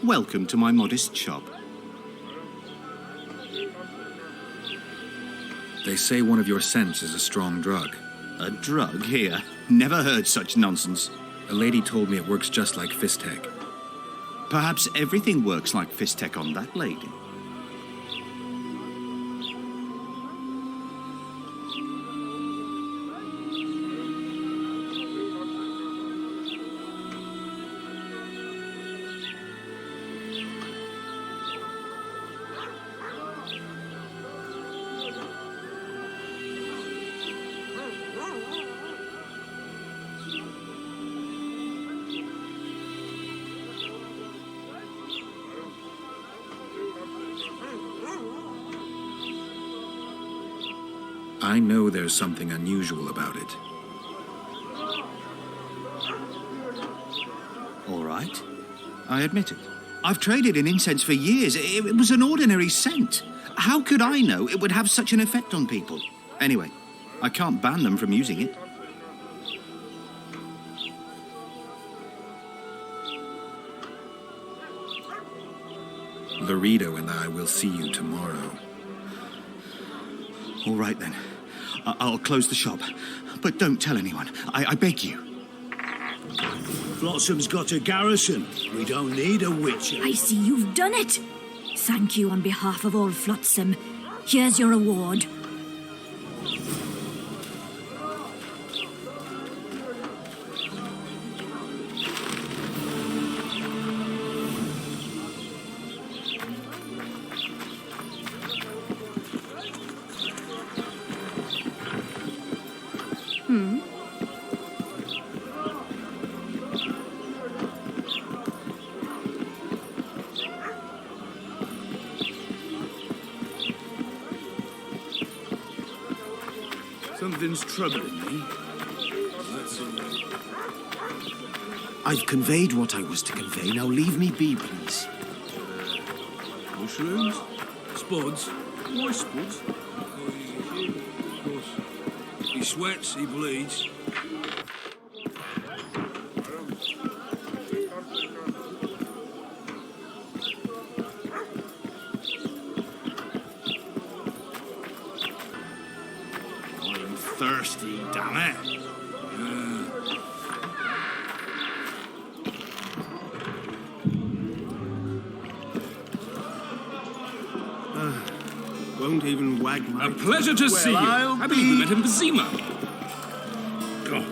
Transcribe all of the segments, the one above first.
welcome to my modest shop. They say one of your scents is a strong drug. A drug here? Never heard such nonsense. A lady told me it works just like Fistech. Perhaps everything works like Fistech on that lady. I know there's something unusual about it. All right. I admit it. I've traded in incense for years. It was an ordinary scent. How could I know it would have such an effect on people? Anyway, I can't ban them from using it. Laredo and I will see you tomorrow. All right, then. I'll close the shop. But don't tell anyone. I beg you. Flotsam's got a garrison. We don't need a witcher. I see you've done it. Thank you on behalf of all Flotsam. Here's your reward. Something's troubling me. I've conveyed what I was to convey. Now leave me be, please. Mushrooms? Spuds? Why spuds? Of course. He sweats, he bleeds. I'm thirsty, damn it. Won't even wag my... A pleasure to see you. I'll I believe we be- met in Vizima. Go.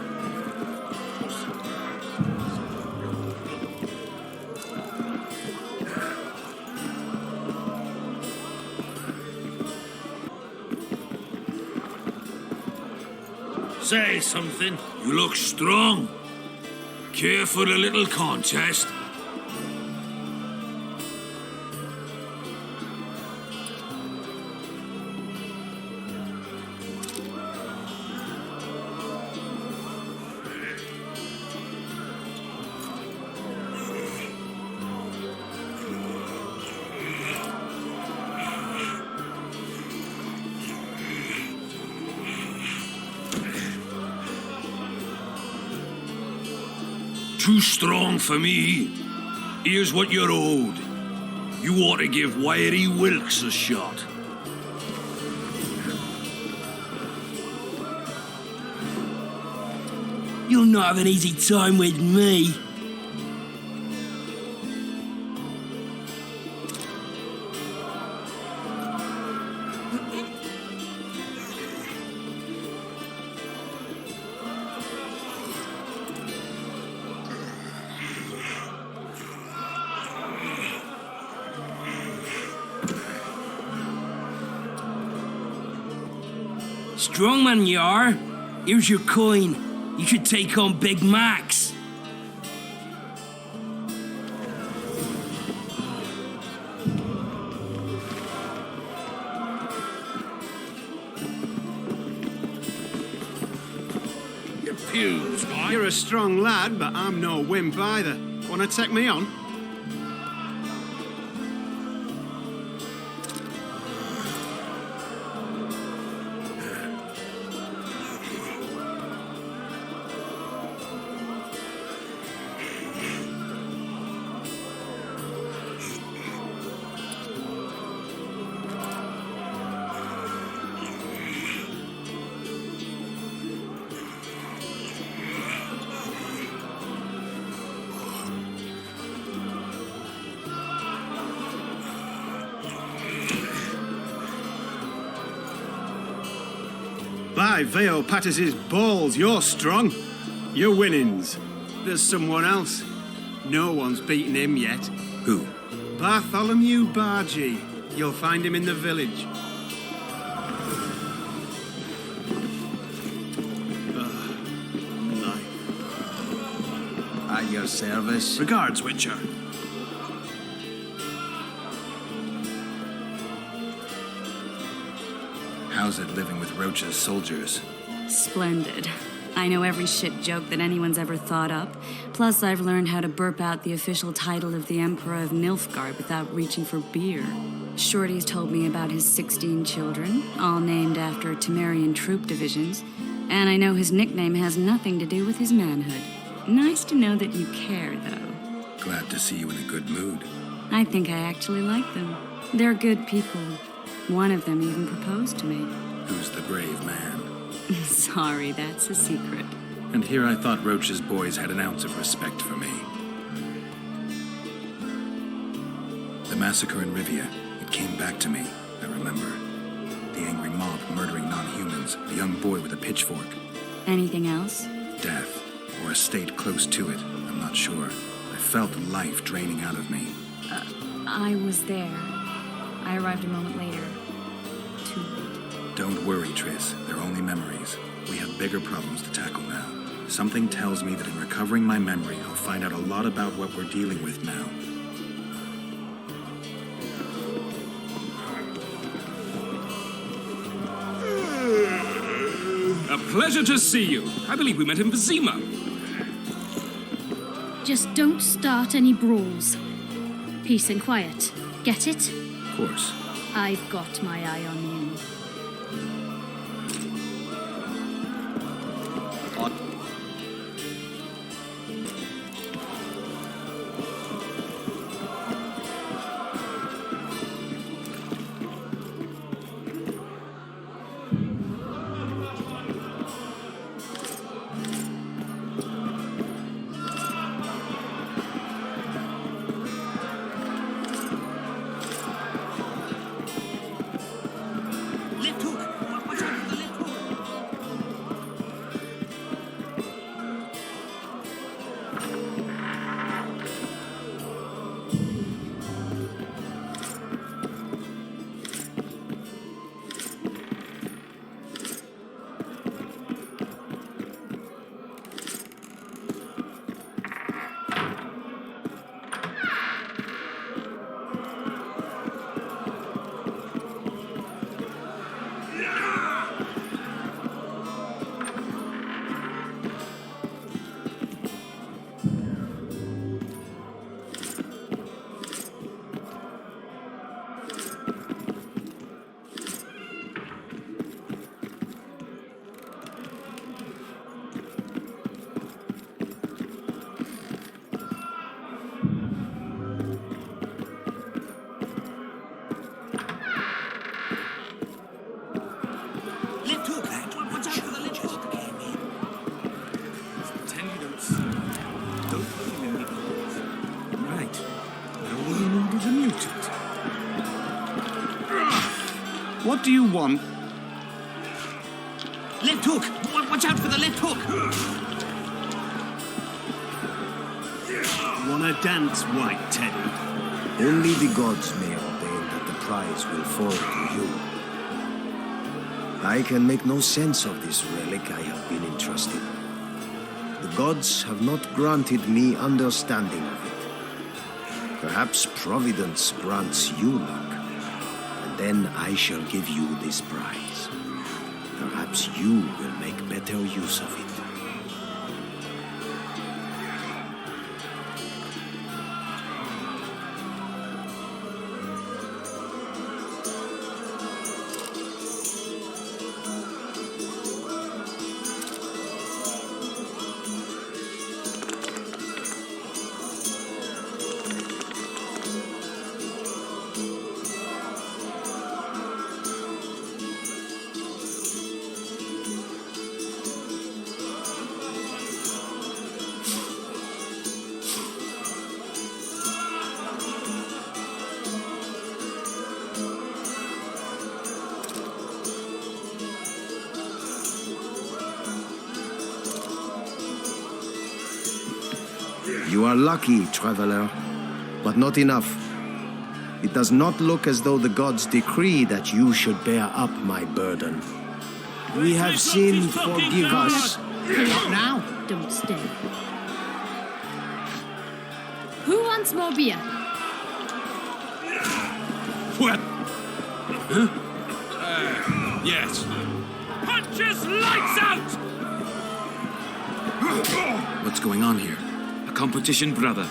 Say something. You look strong. Care for a little contest? Too strong for me. Here's what you're owed. You ought to give Wiry Wilkes a shot. You'll not have an easy time with me. Strong man you are. Here's your coin. You should take on Big Max. Your pews, why? You're a strong lad, but I'm no wimp either. Want to take me on? By Veo Pattis's balls, you're strong. Your winnings. There's someone else. No one's beaten him yet. Who? Bartholomew Bargy. You'll find him in the village. At your service. Regards, Witcher. How's it living with Roach's soldiers? Splendid. I know every shit joke that anyone's ever thought up. Plus, I've learned how to burp out the official title of the Emperor of Nilfgaard without reaching for beer. Shorty's told me about his 16 children, all named after Temerian troop divisions. And I know his nickname has nothing to do with his manhood. Nice to know that you care, though. Glad to see you in a good mood. I think I actually like them. They're good people. One of them even proposed to me. Who's the brave man? Sorry, that's a secret. And here I thought Roach's boys had an ounce of respect for me. The massacre in Rivia, it came back to me, I remember. The angry mob murdering non-humans, a young boy with a pitchfork. Anything else? Death, or a state close to it, I'm not sure. I felt life draining out of me. I was there. I arrived a moment later. Too late. Don't worry, Triss. They're only memories. We have bigger problems to tackle now. Something tells me that in recovering my memory, I'll find out a lot about what we're dealing with now. A pleasure to see you. I believe we met in Vizima. Just don't start any brawls. Peace and quiet. Get it? Of course. I've got my eye on you. What do you want? Left hook! Watch out for the left hook! Wanna dance, White Teddy? Only the gods may ordain that the prize will fall to you. I can make no sense of this relic I have been entrusted. The gods have not granted me understanding of it. Perhaps Providence grants you luck. Then I shall give you this prize. Perhaps you will make better use of it. You are lucky, traveler, but not enough. It does not look as though the gods decree that you should bear up my burden. We have sinned, forgive us. What now? Don't stay. Who wants more beer? What? Huh? Yes. Punches lights out! What's going on here? A competition, brother.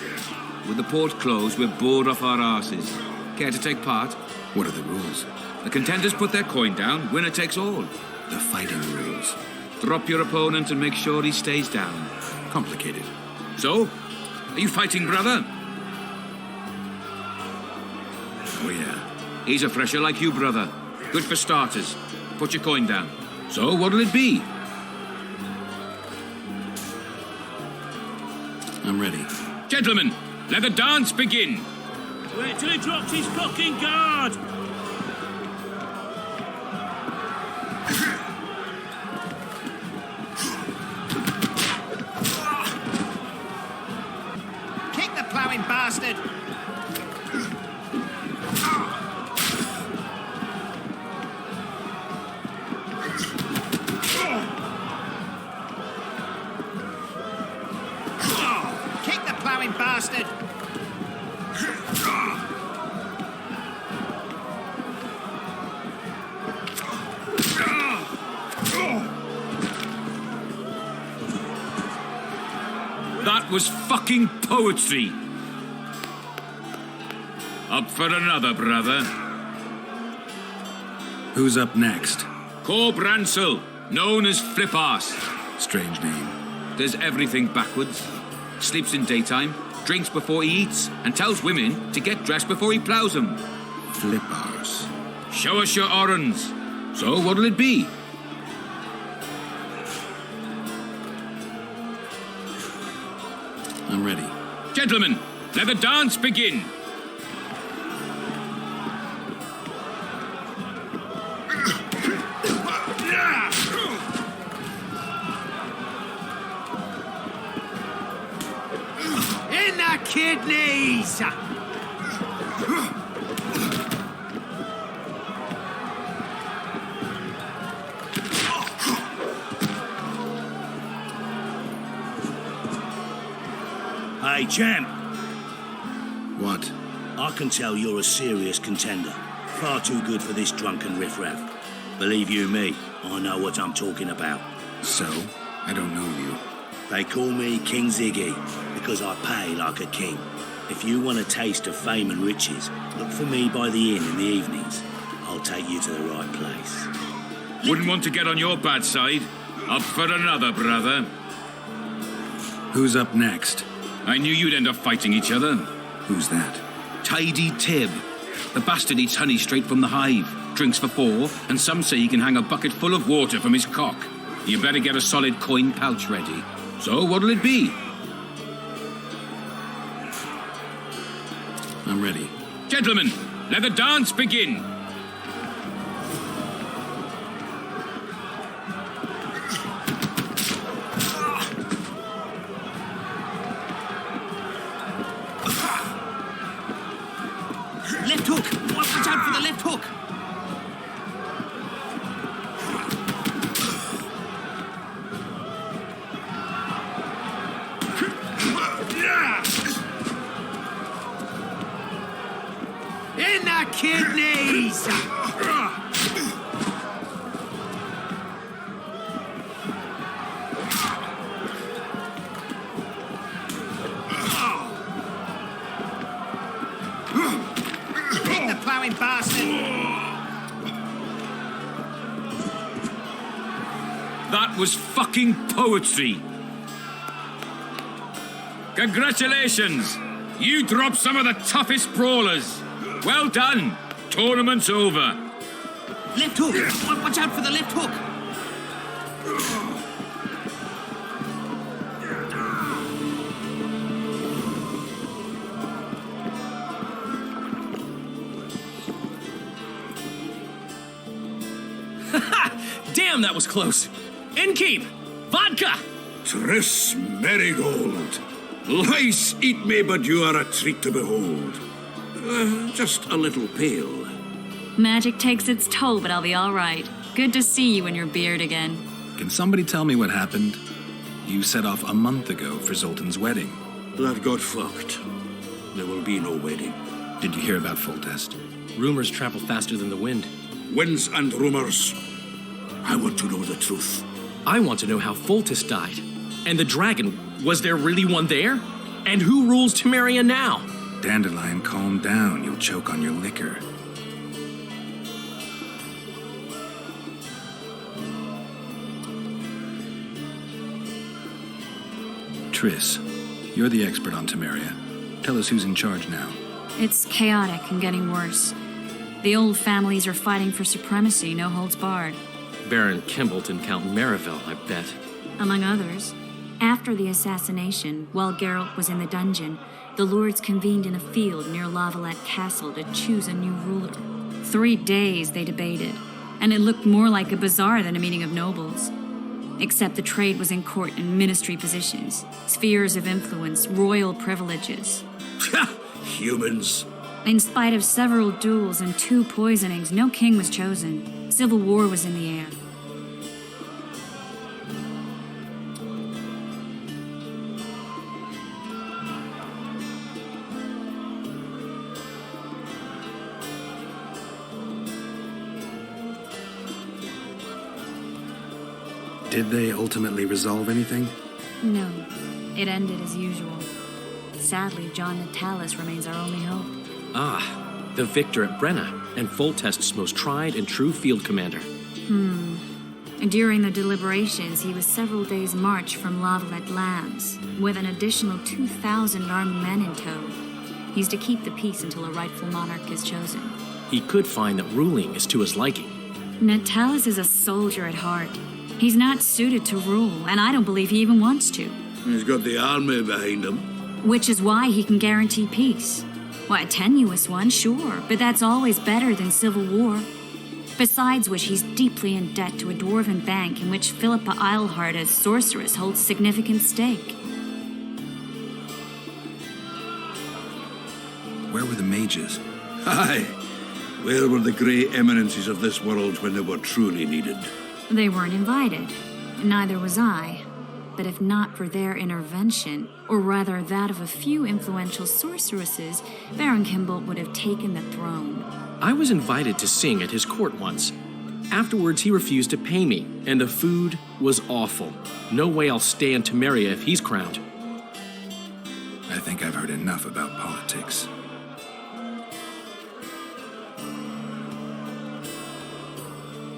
With the port closed, we're bored off our asses. Care to take part? What are the rules? The contenders put their coin down, winner takes all. The fighting rules. Drop your opponent and make sure he stays down. Complicated. So, are you fighting, brother? Oh, yeah. He's a fresher like you, brother. Good for starters. Put your coin down. So, what'll it be? I'm ready. Gentlemen, let the dance begin. Wait till he drops his fucking guard! Kick the ploughing bastard! Kick the ploughing bastard! That was fucking poetry. Up for another, brother. Who's up next? Cor Bransel, known as Flip-Arse. Strange name. Does everything backwards. Sleeps in daytime, drinks before he eats, and tells women to get dressed before he plows them. Flip-Arse. Show us your orans. So what'll it be? I'm ready. Gentlemen, let the dance begin. In the kidneys! Hey, champ. What? I can tell you're a serious contender. Far too good for this drunken riffraff. Believe you me, I know what I'm talking about. So? I don't know you. They call me King Ziggy because I pay like a king. If you want a taste of fame and riches, look for me by the inn in the evenings. I'll take you to the right place. Wouldn't want to get on your bad side. Up for another, brother. Who's up next? I knew you'd end up fighting each other. Who's that? Tidy Tib. The bastard eats honey straight from the hive, drinks for 4, and some say he can hang a bucket full of water from his cock. You better get a solid coin pouch ready. So what'll it be? I'm ready. Gentlemen, let the dance begin. Left hook! Watch out for the left hook! In the kidneys! Kick the ploughing bastard! That was fucking poetry. Congratulations! You dropped some of the toughest brawlers. Well done. Tournament's over. Left hook! Watch out for the left hook! Damn, that was close. Innkeep! Vodka! Triss Merigold. Lice eat me, but you are a treat to behold. Just a little pale. Magic takes its toll, but I'll be all right. Good to see you in your beard again. Can somebody tell me what happened? You set off a month ago for Zoltan's wedding. That got fucked. There will be no wedding. Did you hear about Foltest? Rumors travel faster than the wind. Winds and rumors. I want to know the truth. I want to know how Foltest died. And the dragon, was there really one there? And who rules Temeria now? Dandelion, calm down. You'll choke on your liquor. Triss, you're the expert on Temeria. Tell us who's in charge now. It's chaotic and getting worse. The old families are fighting for supremacy, no holds barred. Baron Kimbalt and Count Merivale, I bet. Among others. After the assassination, while Geralt was in the dungeon, the lords convened in a field near Lavalette Castle to choose a new ruler. 3 days they debated, and it looked more like a bazaar than a meeting of nobles. Except the trade was in court and ministry positions, spheres of influence, royal privileges. Humans. In spite of several duels and 2 poisonings, no king was chosen. Civil war was in the air. Did they ultimately resolve anything? No, it ended as usual. Sadly, John Natalis remains our only hope. Ah, the victor at Brenna, and Foltest's most tried and true field commander. During the deliberations, he was several days' march from Lavalette Lands, with an additional 2,000 armed men in tow. He's to keep the peace until a rightful monarch is chosen. He could find that ruling is to his liking. Natalis is a soldier at heart. He's not suited to rule, and I don't believe he even wants to. He's got the army behind him. Which is why he can guarantee peace. Why, a tenuous one, sure, but that's always better than civil war. Besides which, he's deeply in debt to a dwarven bank in which Philippa Eilhart, as sorceress, holds significant stake. Where were the mages? Aye. Where were the grey eminences of this world when they were truly needed? They weren't invited. Neither was I. But if not for their intervention, or rather that of a few influential sorceresses, Baron Kimbalt would have taken the throne. I was invited to sing at his court once. Afterwards, he refused to pay me, and the food was awful. No way I'll stay in Temeria if he's crowned. I think I've heard enough about politics.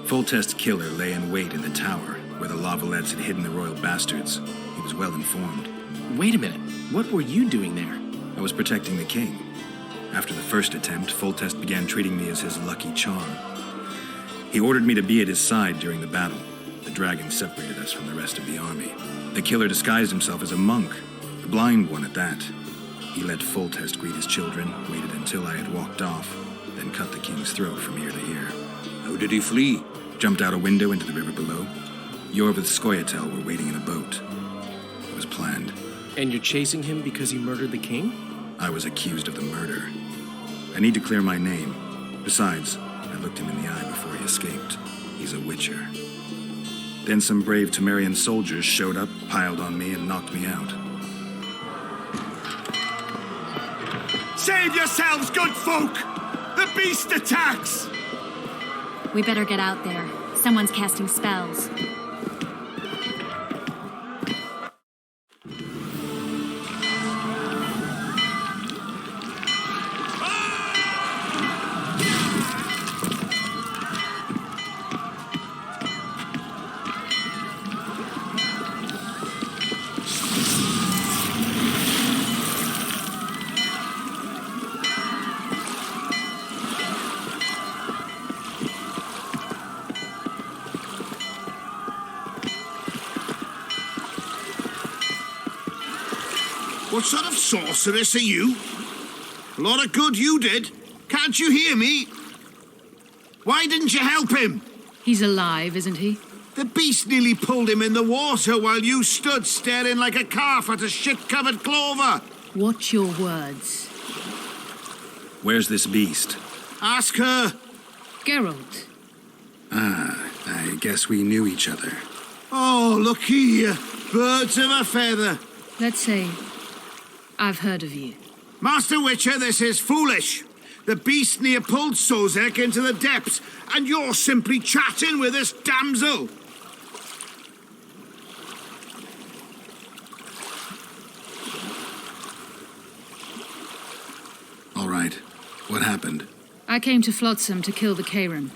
Foltest's killer lay in wait in the tower, where the Lavalettes had hidden the royal bastards. He was well informed. Wait a minute. What were you doing there? I was protecting the king. After the first attempt, Foltest began treating me as his lucky charm. He ordered me to be at his side during the battle. The dragon separated us from the rest of the army. The killer disguised himself as a monk, a blind one at that. He let Foltest greet his children, waited until I had walked off, then cut the king's throat from ear to ear. How did he flee? Jumped out a window into the river below. Yor with Scoia'tael were waiting in a boat. It was planned. And you're chasing him because he murdered the king? I was accused of the murder. I need to clear my name. Besides, I looked him in the eye before he escaped. He's a witcher. Then some brave Temerian soldiers showed up, piled on me, and knocked me out. Save yourselves, good folk! The beast attacks! We better get out there. Someone's casting spells. What sort of sorceress are you? A lot of good you did. Can't you hear me? Why didn't you help him? He's alive, isn't he? The beast nearly pulled him in the water while you stood staring like a calf at a shit-covered clover. Watch your words. Where's this beast? Ask her. Geralt. Ah, I guess we knew each other. Oh, look here. Birds of a feather. Let's say I've heard of you. Master Witcher, this is foolish. The beast near pulled Sozek into the depths, and you're simply chatting with this damsel. All right. What happened? I came to Flotsam to kill the Kayran,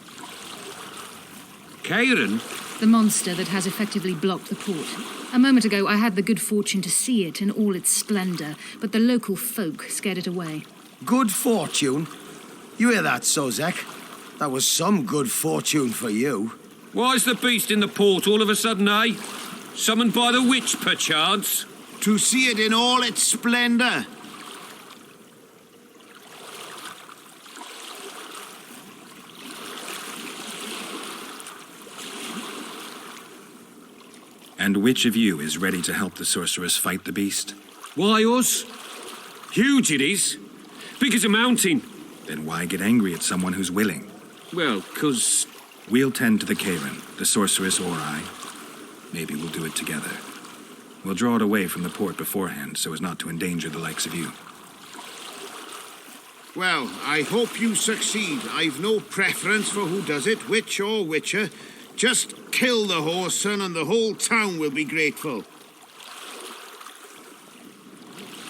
Kayran? the monster that has effectively blocked the port. A moment ago, I had the good fortune to see it in all its splendor, but the local folk scared it away. Good fortune? You hear that, Sozek? That was some good fortune for you. Why's the beast in the port all of a sudden, eh? Summoned by the witch, perchance? To see it in all its splendor. And which of you is ready to help the sorceress fight the beast? Why us? Huge it is. Big as a mountain. Then why get angry at someone who's willing? Well, 'cause... We'll tend to the Kayran, the sorceress or I. Maybe we'll do it together. We'll draw it away from the port beforehand so as not to endanger the likes of you. Well, I hope you succeed. I've no preference for who does it, witch or witcher. Just kill the whoreson and the whole town will be grateful.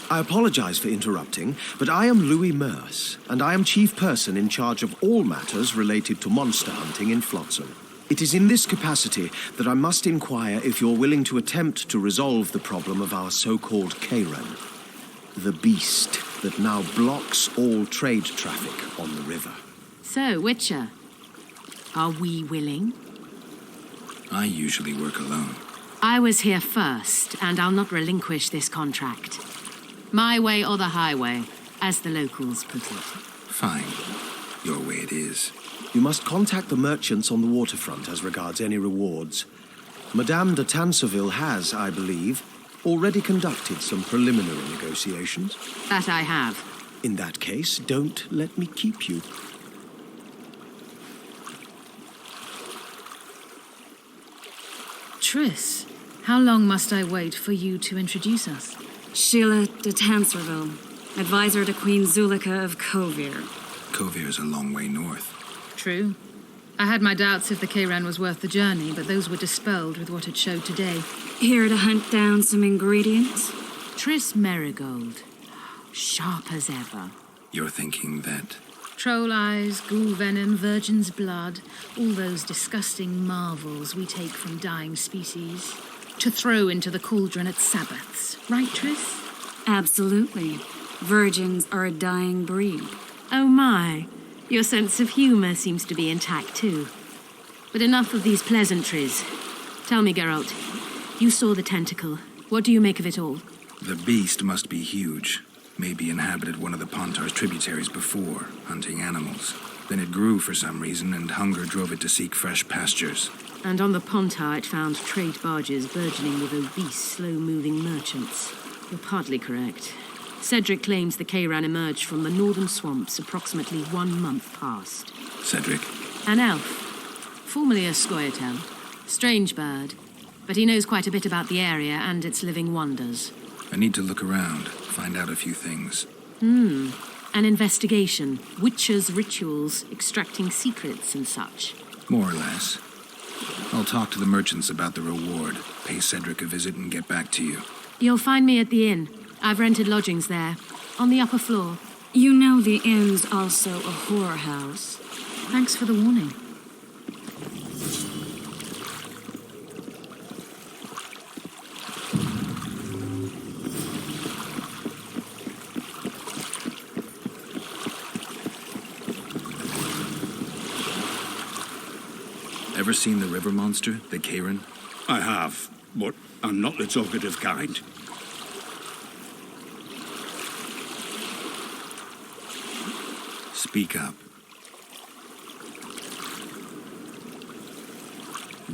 I apologize for interrupting, but I am Louis Merce, and I am chief person in charge of all matters related to monster hunting in Flotsam. It is in this capacity that I must inquire if you're willing to attempt to resolve the problem of our so-called Kayran, the beast that now blocks all trade traffic on the river. So, Witcher, are we willing? I usually work alone. I was here first, and I'll not relinquish this contract. My way or the highway, as the locals put it. Fine. Your way it is. You must contact the merchants on the waterfront as regards any rewards. Madame de Tanseville has, I believe, already conducted some preliminary negotiations. That I have. In that case, don't let me keep you. Triss, how long must I wait for you to introduce us? Sheila de Tanserville, advisor to Queen Zulika of Kovir. Kovir's a long way north. True. I had my doubts if the Kayran was worth the journey, but those were dispelled with what it showed today. Here to hunt down some ingredients? Triss Merigold. Sharp as ever. You're thinking that... Troll eyes, ghoul venom, virgin's blood, all those disgusting marvels we take from dying species, to throw into the cauldron at Sabbaths. Right, Triss? Absolutely. Virgins are a dying breed. Oh my. Your sense of humor seems to be intact too. But enough of these pleasantries. Tell me, Geralt, you saw the tentacle. What do you make of it all? The beast must be huge. Maybe inhabited one of the Pontar's tributaries before, hunting animals. Then it grew for some reason, and hunger drove it to seek fresh pastures. And on the Pontar it found trade barges burgeoning with obese, slow-moving merchants. You're partly correct. Cedric claims the Kayran emerged from the northern swamps approximately 1 month past. Cedric? An elf. Formerly a Scoia'tael. Strange bird. But he knows quite a bit about the area and its living wonders. I need to look around, find out a few things. An investigation. Witches' rituals, extracting secrets and such. More or less. I'll talk to the merchants about the reward, pay Cedric a visit and get back to you. You'll find me at the inn. I've rented lodgings there, on the upper floor. You know the inn's also a whorehouse. Thanks for the warning. Ever seen the river monster, the Kayran? I have, but I'm not the talkative kind. Speak up.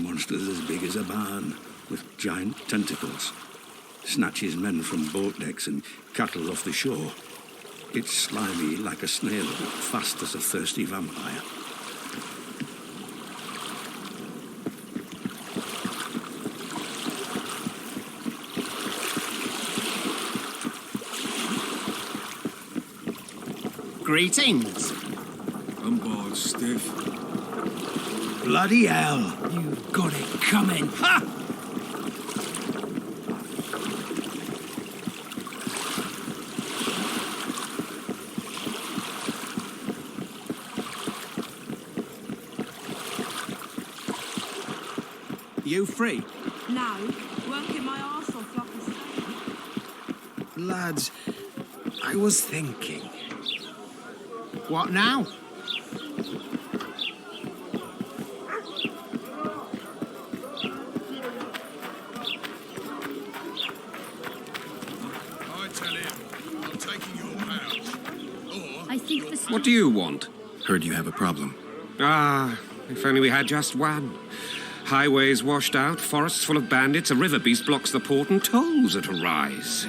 monster's as big as a barn, with giant tentacles. Snatches men from boat decks and cattle off the shore. It's slimy like a snail, but fast as a thirsty vampire. Greetings. I'm bored stiff. Bloody hell. You've got it coming. Ha! You free? No, working my arse off like a slave. Lads, I was thinking. What now? I tell him, I'm taking your house. Or... I think this. What do you want? Heard you have a problem. Ah, if only we had just one. Highways washed out, forests full of bandits, a river beast blocks the port, and tolls at a rise.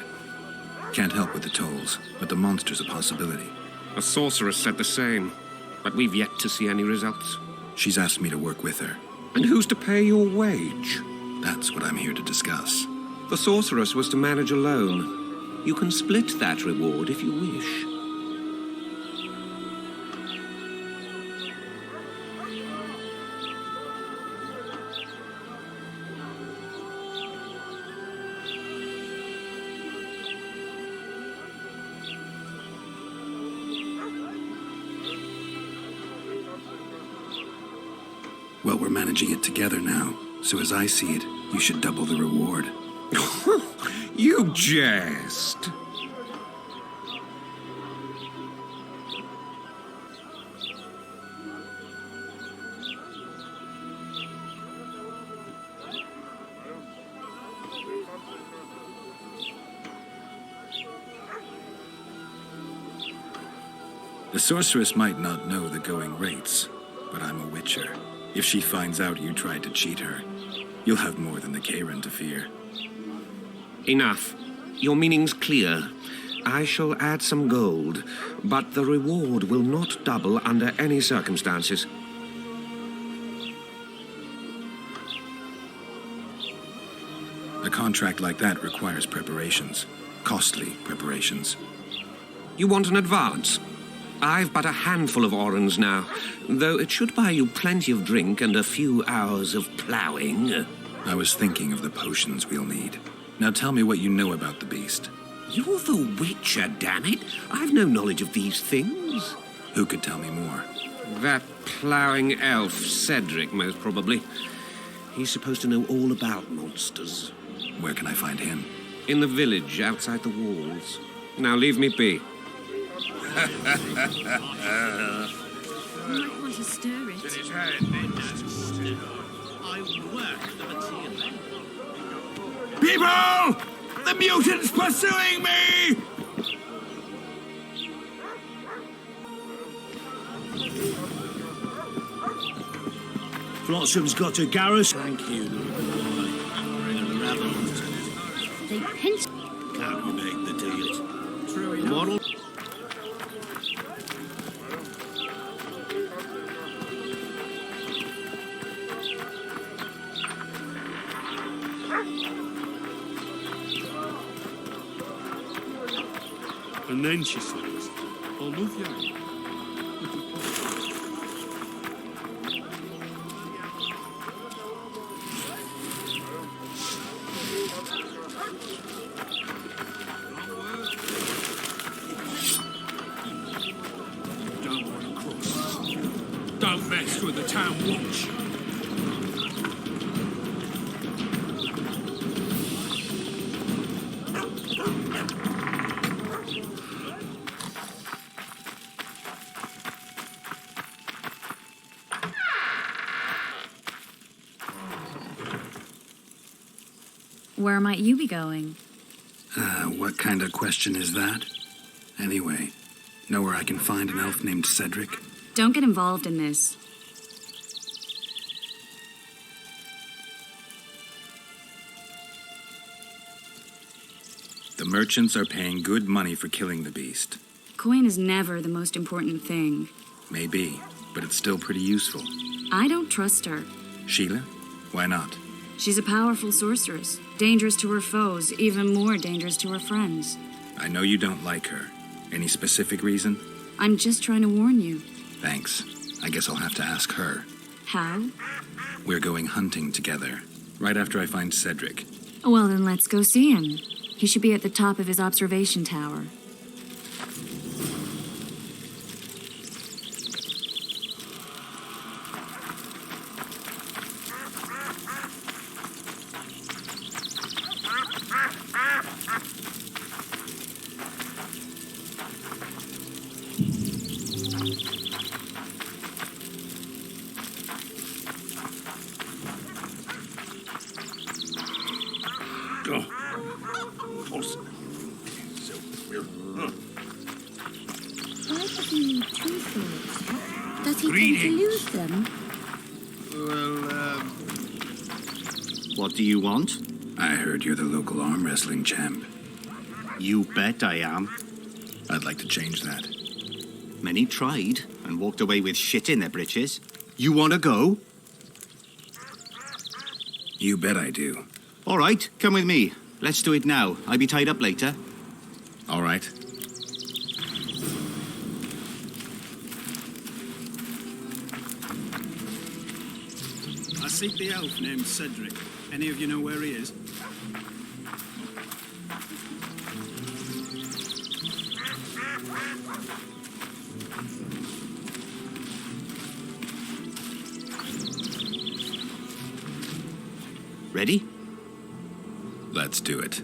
Can't help with the tolls, but the monster's a possibility. A sorceress said the same, but we've yet to see any results. She's asked me to work with her. And who's to pay your wage? That's what I'm here to discuss. The sorceress was to manage alone. You can split that reward if you wish. Well, we're managing it together now, so as I see it, you should double the reward. You jest. The sorceress might not know the going rates, but I'm a witcher. If she finds out you tried to cheat her, you'll have more than the Karen to fear. Enough. Your meaning's clear. I shall add some gold, but the reward will not double under any circumstances. A contract like that requires preparations. Costly preparations. You want an advance? I've but a handful of orens now, though it should buy you plenty of drink and a few hours of ploughing. I was thinking of the potions we'll need. Now tell me what you know about the beast. You're the Witcher, damn it. I've no knowledge of these things. Who could tell me more? That ploughing elf, Cedric, most probably. He's supposed to know all about monsters. Where can I find him? In the village, outside the walls. Now leave me be. You might want to stir it. I work the material. People! The mutant's pursuing me! Flotsam's got a garrison. Thank you. They pinch. Can't you make the deal? True enough. Model. And then she says, I'll move you. Don't want to cross. Don't mess with the town watch. Where might you be going? What kind of question is that? Anyway, know where I can find an elf named Cedric? Don't get involved in this. merchants are paying good money for killing the beast. Coin is never the most important thing. Maybe, but it's still pretty useful. I don't trust her. Sheila? Why not? She's a powerful sorceress. Dangerous to her foes, even more dangerous to her friends. I know you don't like her. Any specific reason? I'm just trying to warn you. Thanks. I guess I'll have to ask her. How? We're going hunting together, right after I find Cedric. Well, then let's go see him. He should be at the top of his observation tower. Why does he need two swords? Does he tend to lose them? Well, what do you want? I heard you're the local arm wrestling champ. You bet I am. I'd like to change that. Many tried and walked away with shit in their britches. You want to go? You bet I do. All right, come with me. Let's do it now. I'll be tied up later. All right. I seek the elf named Cedric. Any of you know where he is? Ready? Let's do it.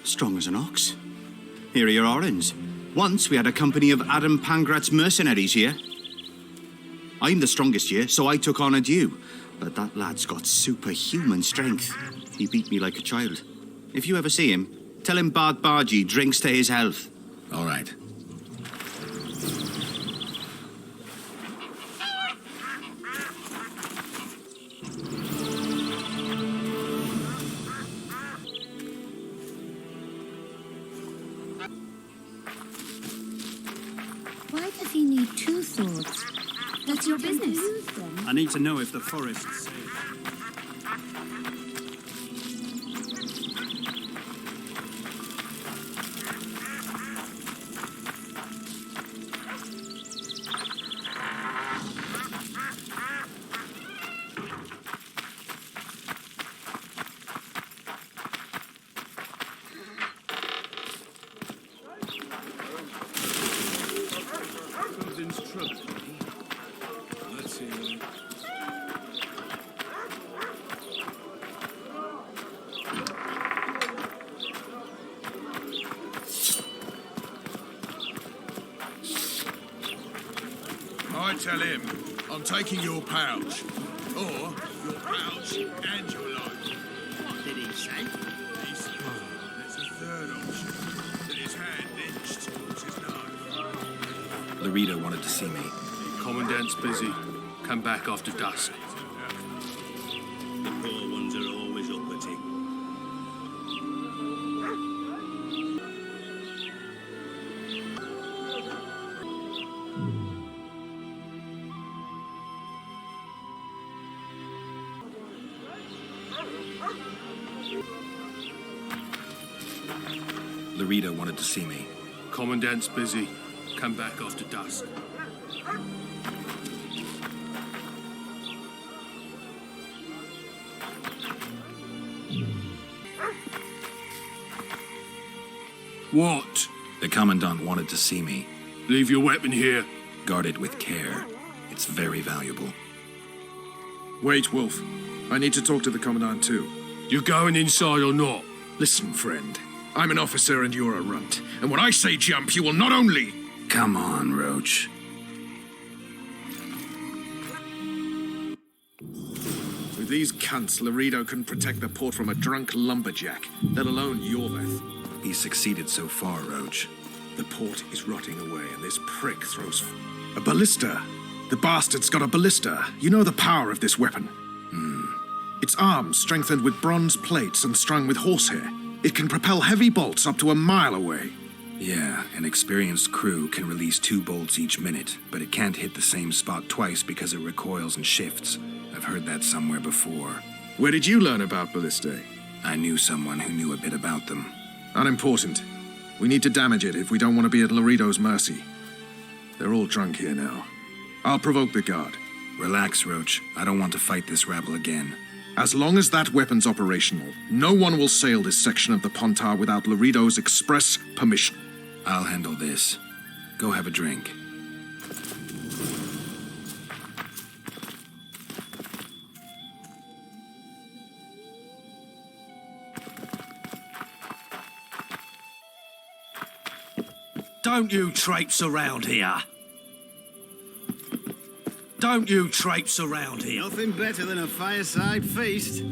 Strong as an ox. Here are your orens. Once we had a company of Adam Pangrat's mercenaries here. I'm the strongest here, so I took on a due. But that lad's got superhuman strength. He beat me like a child. If you ever see him, tell him Bard Bargy drinks to his health. All right. Why does he need two swords? That's your business. I need to know if the forest's safe. I tell him I'm taking your pouch. Or your pouch and your life. What did he say? He said there's a third option. That his hand inched towards his knife. Larita wanted to see me. Commandant's busy. Come back after dusk. The poor ones are always up at it. Larita wanted to see me. Commandant's busy. Come back after dusk. What? The Commandant wanted to see me. Leave your weapon here. Guard it with care. It's very valuable. Wait, Wolf. I need to talk to the Commandant too. You going inside or not? Listen, friend. I'm an officer and you're a runt. And when I say jump, you will not only Come on, Roach. With these cunts, Laredo couldn't protect the port from a drunk lumberjack, let alone Yorveth. He's succeeded so far, Roach. The port is rotting away, and this prick throws a ballista. The bastard's got a ballista. You know the power of this weapon. Its arms strengthened with bronze plates and strung with horsehair. It can propel heavy bolts up to a mile away. Yeah, an experienced crew can release 2 bolts each minute, but it can't hit the same spot twice because it recoils and shifts. I've heard that somewhere before. Where did you learn about ballistae? I knew someone who knew a bit about them. Unimportant. We need to damage it if we don't want to be at Laredo's mercy. They're all drunk here now. I'll provoke the guard. Relax, Roach. I don't want to fight this rabble again. As long as that weapon's operational, no one will sail this section of the Pontar without Laredo's express permission. I'll handle this. Go have a drink. Don't you traipse around here. Don't you traipse around here. Nothing better than a fireside feast.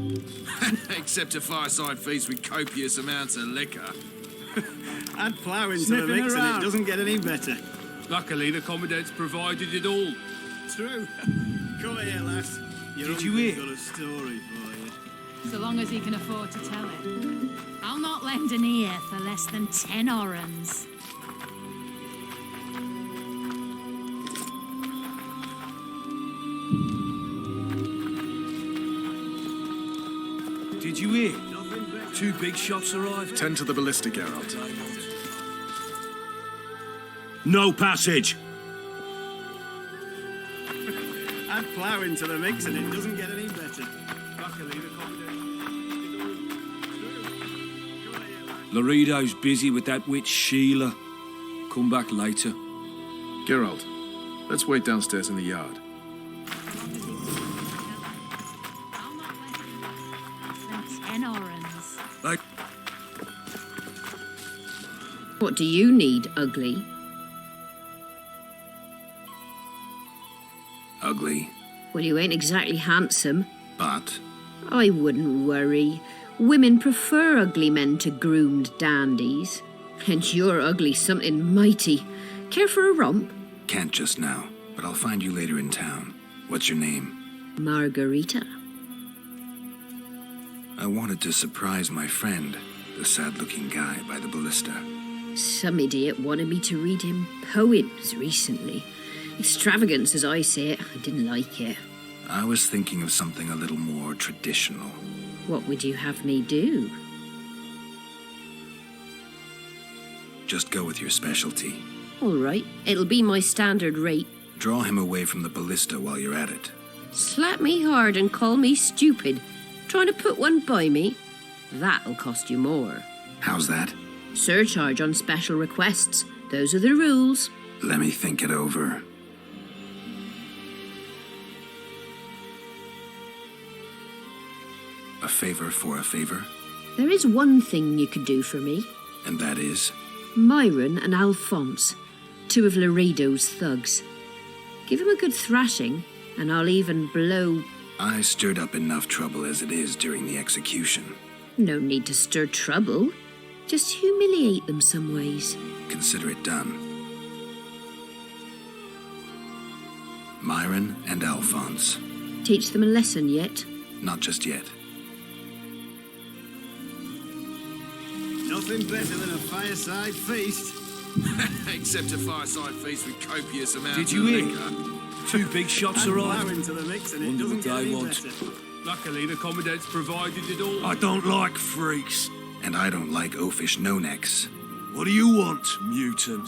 Except a fireside feast with copious amounts of liquor. Add plough into the mix and it doesn't get any better. Luckily, the Commandant's provided it all. True. Come here, lass. Your Did you hear? got a story for you. So long as he can afford to tell it. I'll not lend an ear for less than 10 orens. Did you hear? 2 big shots arrived. Tend to the ballista, Geralt. No passage. Add plough into the mix and it doesn't get any better. Laredo's busy with that witch Sheila. Come back later. Geralt, let's wait downstairs in the yard. What do you need, ugly? Ugly, Well, you ain't exactly handsome. but I wouldn't worry. Women prefer ugly men to groomed dandies. And you're ugly something mighty. Care for a romp? can't just now. But I'll find you later in town. What's your name? Margarita. I wanted to surprise my friend, the sad-looking guy by the ballista. Some idiot wanted me to read him poems recently. Extravagance, as I say it. I didn't like it. I was thinking of something a little more traditional. What would you have me do? Just go with your specialty. All right, it'll be my standard rate. Draw him away from the ballista while you're at it. Slap me hard and call me stupid. Trying to put one by me? That'll cost you more. How's that? Surcharge on special requests. Those are the rules. Let me think it over. A favor for a favor, There is one thing you could do for me. and that is... Myron and Alphonse, 2 of Laredo's thugs. Give them a good thrashing, and I'll even blow... I stirred up enough trouble as it is during the execution. No need to stir trouble. Just humiliate them some ways. Consider it done. Myron and Alphonse. Teach them a lesson yet? Not just yet. Nothing better than a fireside feast. Except a fireside feast with copious amounts Did you of hear? liquor. 2 big shots Add arrived. plough into the mix and it Wonder doesn't what get they any want. better. Luckily, the Commandant's provided it all. I don't like freaks. And I don't like oafish no-necks. What do you want, mutant?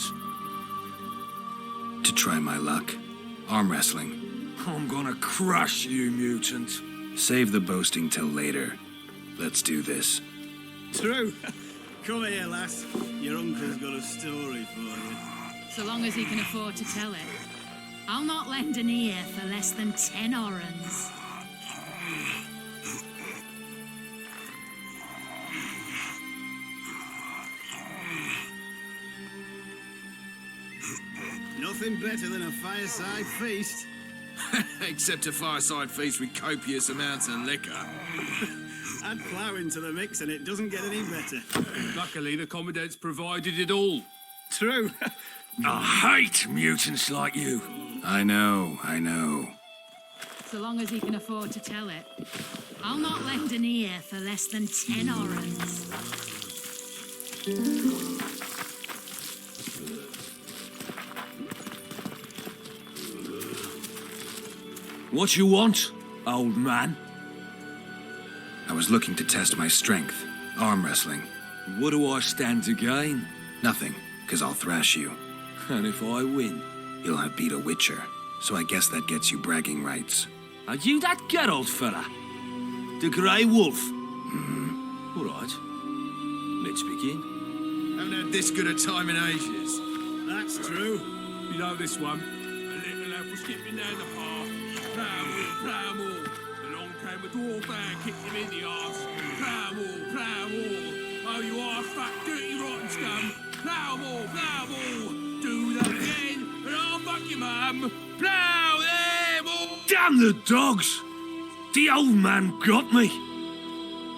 To try my luck. Arm wrestling. I'm gonna crush you, mutant. Save the boasting till later. Let's do this. True. Come here, lass. Your uncle's got a story for you. So long as he can afford to tell it. I'll not lend an ear for less than 10 orens. Nothing better than a fireside feast. Except a fireside feast with copious amounts of liquor. Add plough into the mix and it doesn't get any better. Luckily, the Commandant's provided it all. True. I hate mutants like you. I know. So long as he can afford to tell it. I'll not lend an ear for less than 10 orans. What you want, old man? I was looking to test my strength. Arm wrestling. What do I stand to gain? Nothing, because I'll thrash you. And if I win? You'll have beat a Witcher, so I guess that gets you bragging rights. Are you that Geralt fella? The Grey Wolf? All right. Let's begin. Haven't had this good a time in ages. That's true. You know this one. A little lad was skipping down the path. Plough more. Along came a dwarf and kicked him in the arse. Plough more. Oh, you are fat, dirty, rotten scum. Plough more. Do that again, and I'll fuck your mum. Plough them all. Damn the dogs! The old man got me.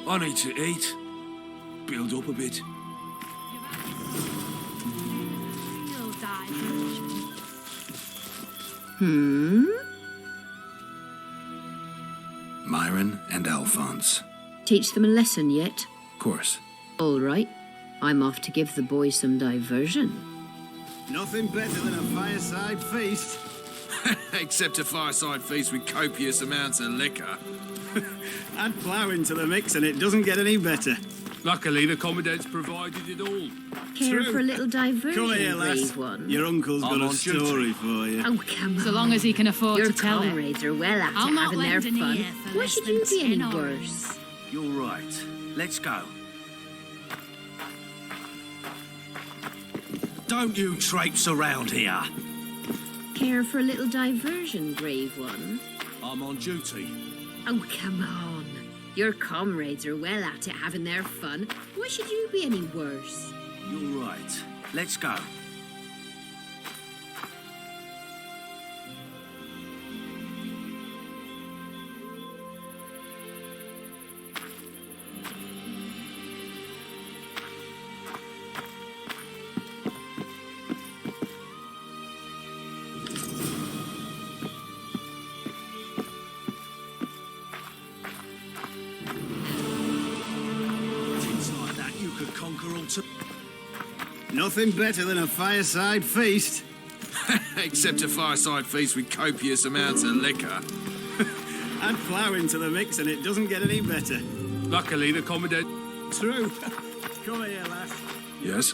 I need to eat. Build up a bit. Myron and Alphonse. Teach them a lesson yet? Of course. All right. I'm off to give the boys some diversion. Nothing better than a fireside feast. Except a fireside feast with copious amounts of liquor. Add plough into the mix and it doesn't get any better. Luckily, the Commandant's provided it all. Care for a little diversion, Come here, lass. brave one? Your uncle's got I'm a on duty. story for you. Oh, come on. So long as he can afford Your to tell it. comrades are well up to I'll not having their lend an fun. ear for Why less should than you be any 10 orans. worse? You're right. Let's go. Don't you traipse around here. Care for a little diversion, brave one? I'm on duty. Oh, come on. Your comrades are well at it having their fun. Why should you be any worse? You're right. Let's go. Things like that you could conquer all to... Nothing better than a fireside feast. Except a fireside feast with copious amounts of liquor. Add plough into the mix and it doesn't get any better. Luckily, the Commandant... True. Come here, lass. Yes?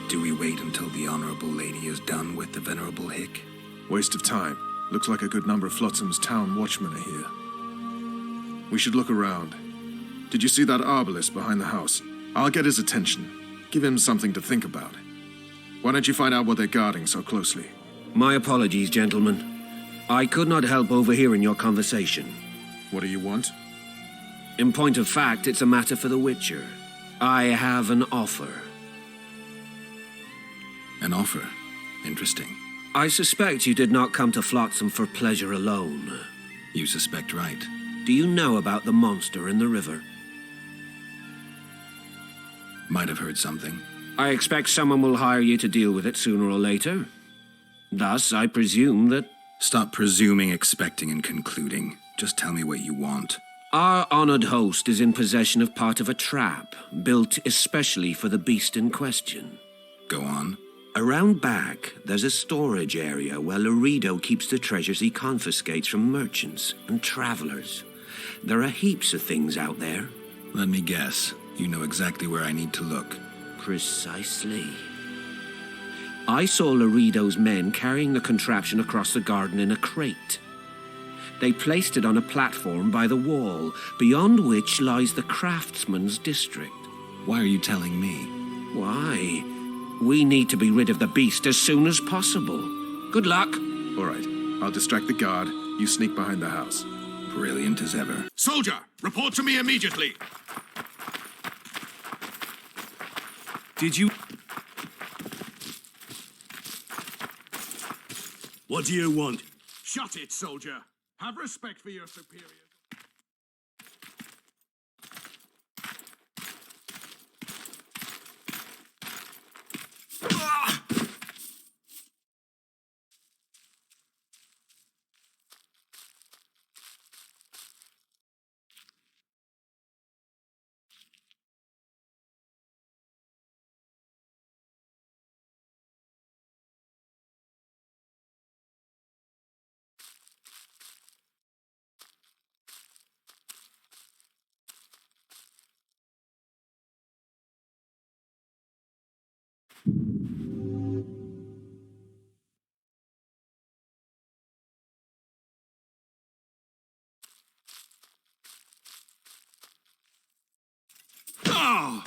Do we wait until the Honorable Lady is done with the Venerable Hick? Waste of time. Looks like a good number of Flotsam's town watchmen are here. We should look around. Did you see that arbalist behind the house? I'll get his attention. Give him something to think about. Why don't you find out what they're guarding so closely? My apologies, gentlemen. I could not help overhearing your conversation. What do you want? In point of fact, it's a matter for the Witcher. I have an offer. An offer? Interesting. I suspect you did not come to Flotsam for pleasure alone. You suspect right. Do you know about the monster in the river? Might have heard something. I expect someone will hire you to deal with it sooner or later. Thus, I presume that... Stop presuming, expecting, and concluding. Just tell me what you want. Our honored host is in possession of part of a trap, built especially for the beast in question. Go on. Around back, there's a storage area where Laredo keeps the treasures he confiscates from merchants and travelers. There are heaps of things out there. Let me guess. You know exactly where I need to look. Precisely. I saw Laredo's men carrying the contraption across the garden in a crate. They placed it on a platform by the wall, beyond which lies the craftsman's district. Why are you telling me? Why? We need to be rid of the beast as soon as possible. Good luck. All right. I'll distract the guard. You sneak behind the house. Brilliant as ever. Soldier, report to me immediately. Did you... What do you want? Shut it, soldier. Have respect for your superiors. Oh!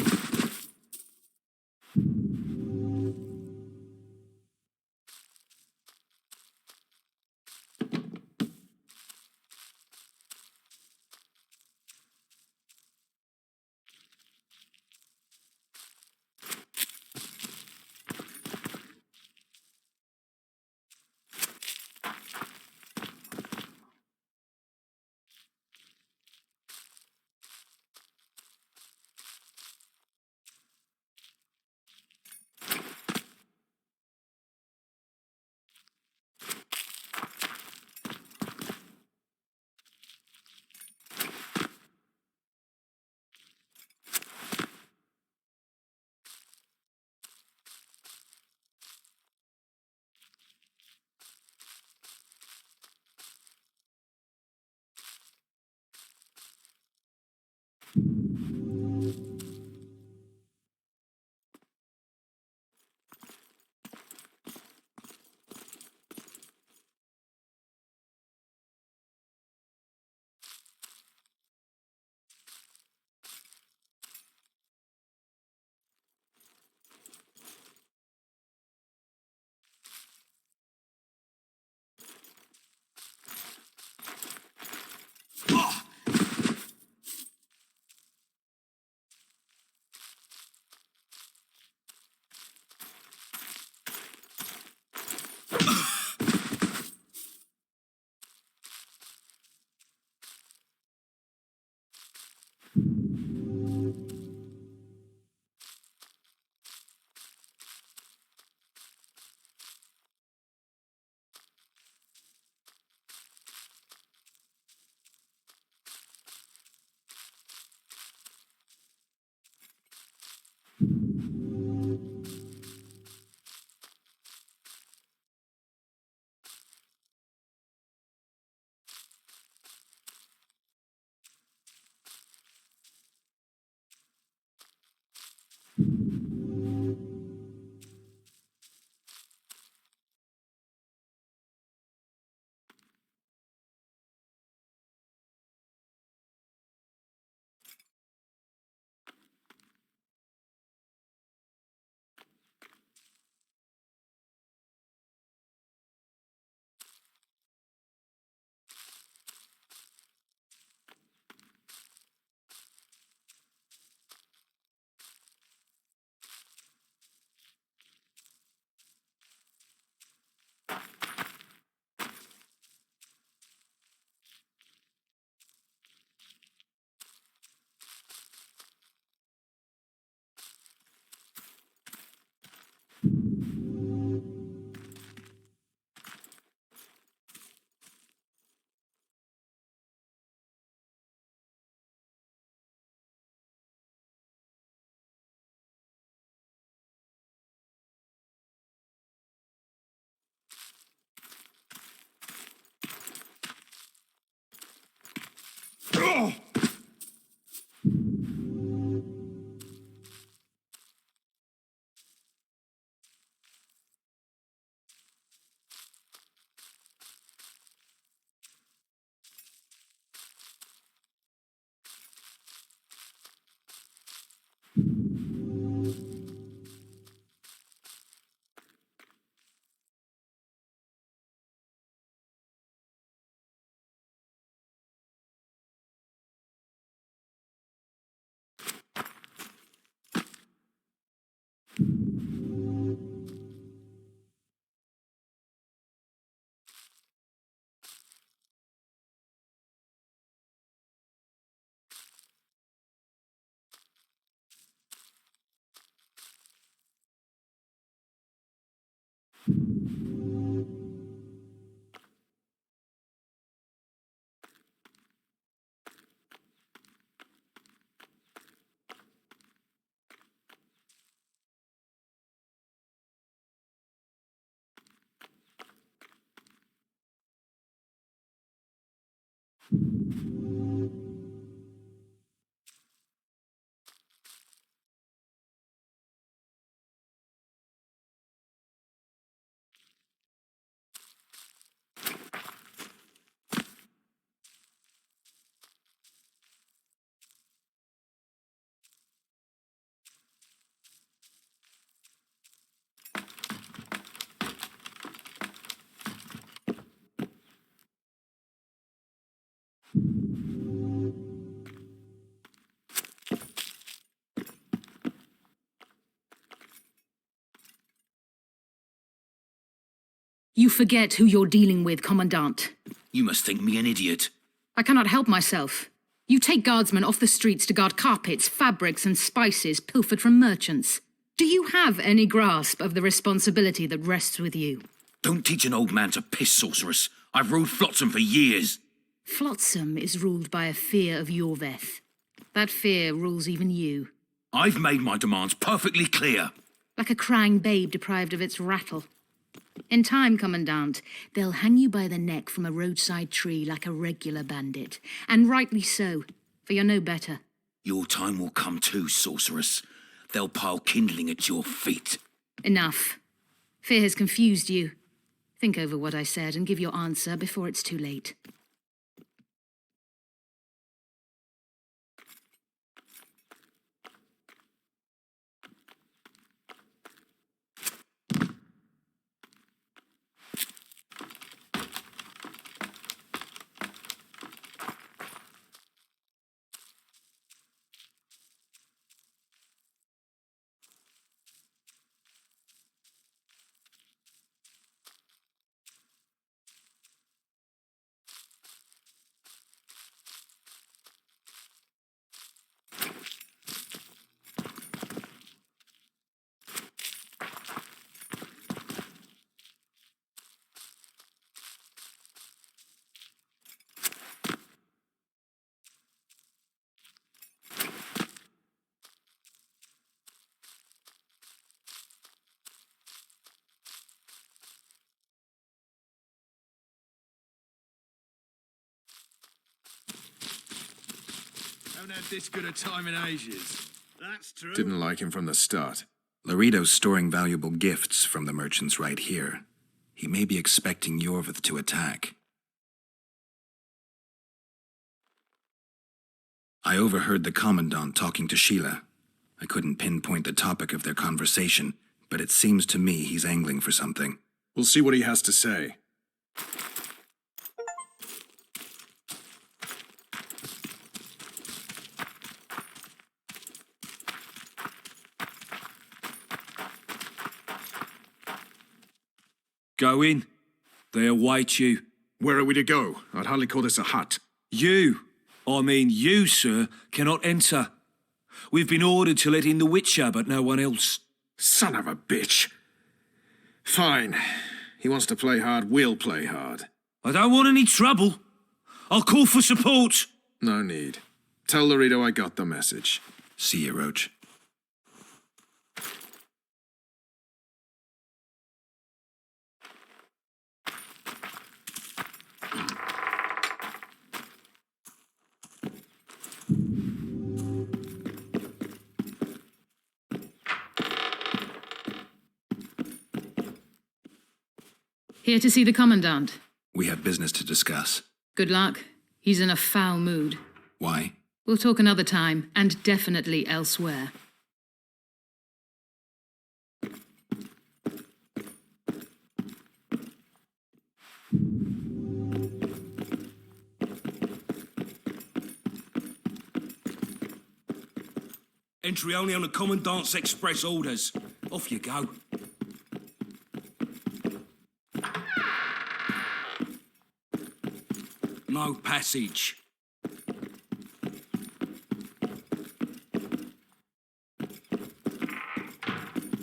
You forget who you're dealing with, Commandant. You must think me an idiot. I cannot help myself. You take guardsmen off the streets to guard carpets, fabrics, and spices pilfered from merchants. Do you have any grasp of the responsibility that rests with you? Don't teach an old man to piss, sorceress. I've ruled Flotsam for years. Flotsam is ruled by a fear of Yorveth. That fear rules even you. I've made my demands perfectly clear. Like a crying babe deprived of its rattle. In time, Commandant, they'll hang you by the neck from a roadside tree like a regular bandit. And rightly so, for you're no better. Your time will come too, sorceress. They'll pile kindling at your feet. Enough. Fear has confused you. Think over what I said and give your answer before it's too late. Haven't had this good a time in ages. That's true. Didn't like him from the start. Laredo's storing valuable gifts from the merchants right here. He may be expecting Yorvith to attack. I overheard the Commandant talking to Sheila. I couldn't pinpoint the topic of their conversation, but it seems to me he's angling for something. We'll see what he has to say. Go in. They await you. Where are we to go? I'd hardly call this a hut. You, sir, cannot enter. We've been ordered to let in the Witcher, but no one else. Son of a bitch. Fine. He wants to play hard, we'll play hard. I don't want any trouble. I'll call for support. No need. Tell Laredo I got the message. See you, Roach. Here to see the Commandant. We have business to discuss. Good luck. He's in a foul mood. Why? We'll talk another time, and definitely elsewhere. Entry only on the Commandant's express orders. Off you go. No passage.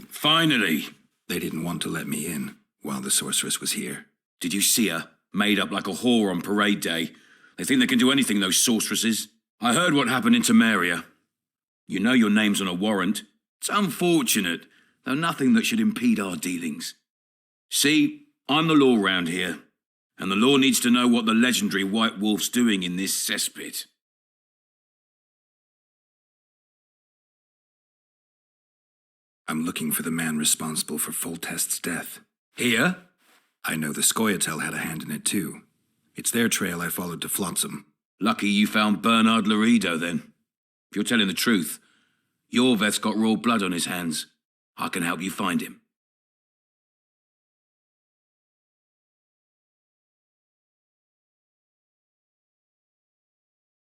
Finally! They didn't want to let me in while the sorceress was here. Did you see her? Made up like a whore on parade day. They think they can do anything, those sorceresses. I heard what happened in Temeria. You know your name's on a warrant. It's unfortunate, though nothing that should impede our dealings. See, I'm the law round here. And the law needs to know what the legendary White Wolf's doing in this cesspit. I'm looking for the man responsible for Foltest's death. Here? I know the Scoia'tael had a hand in it too. It's their trail I followed to Flotsam. Lucky you found Bernard Laredo, then. If you're telling the truth, Yorveth's got raw blood on his hands. I can help you find him.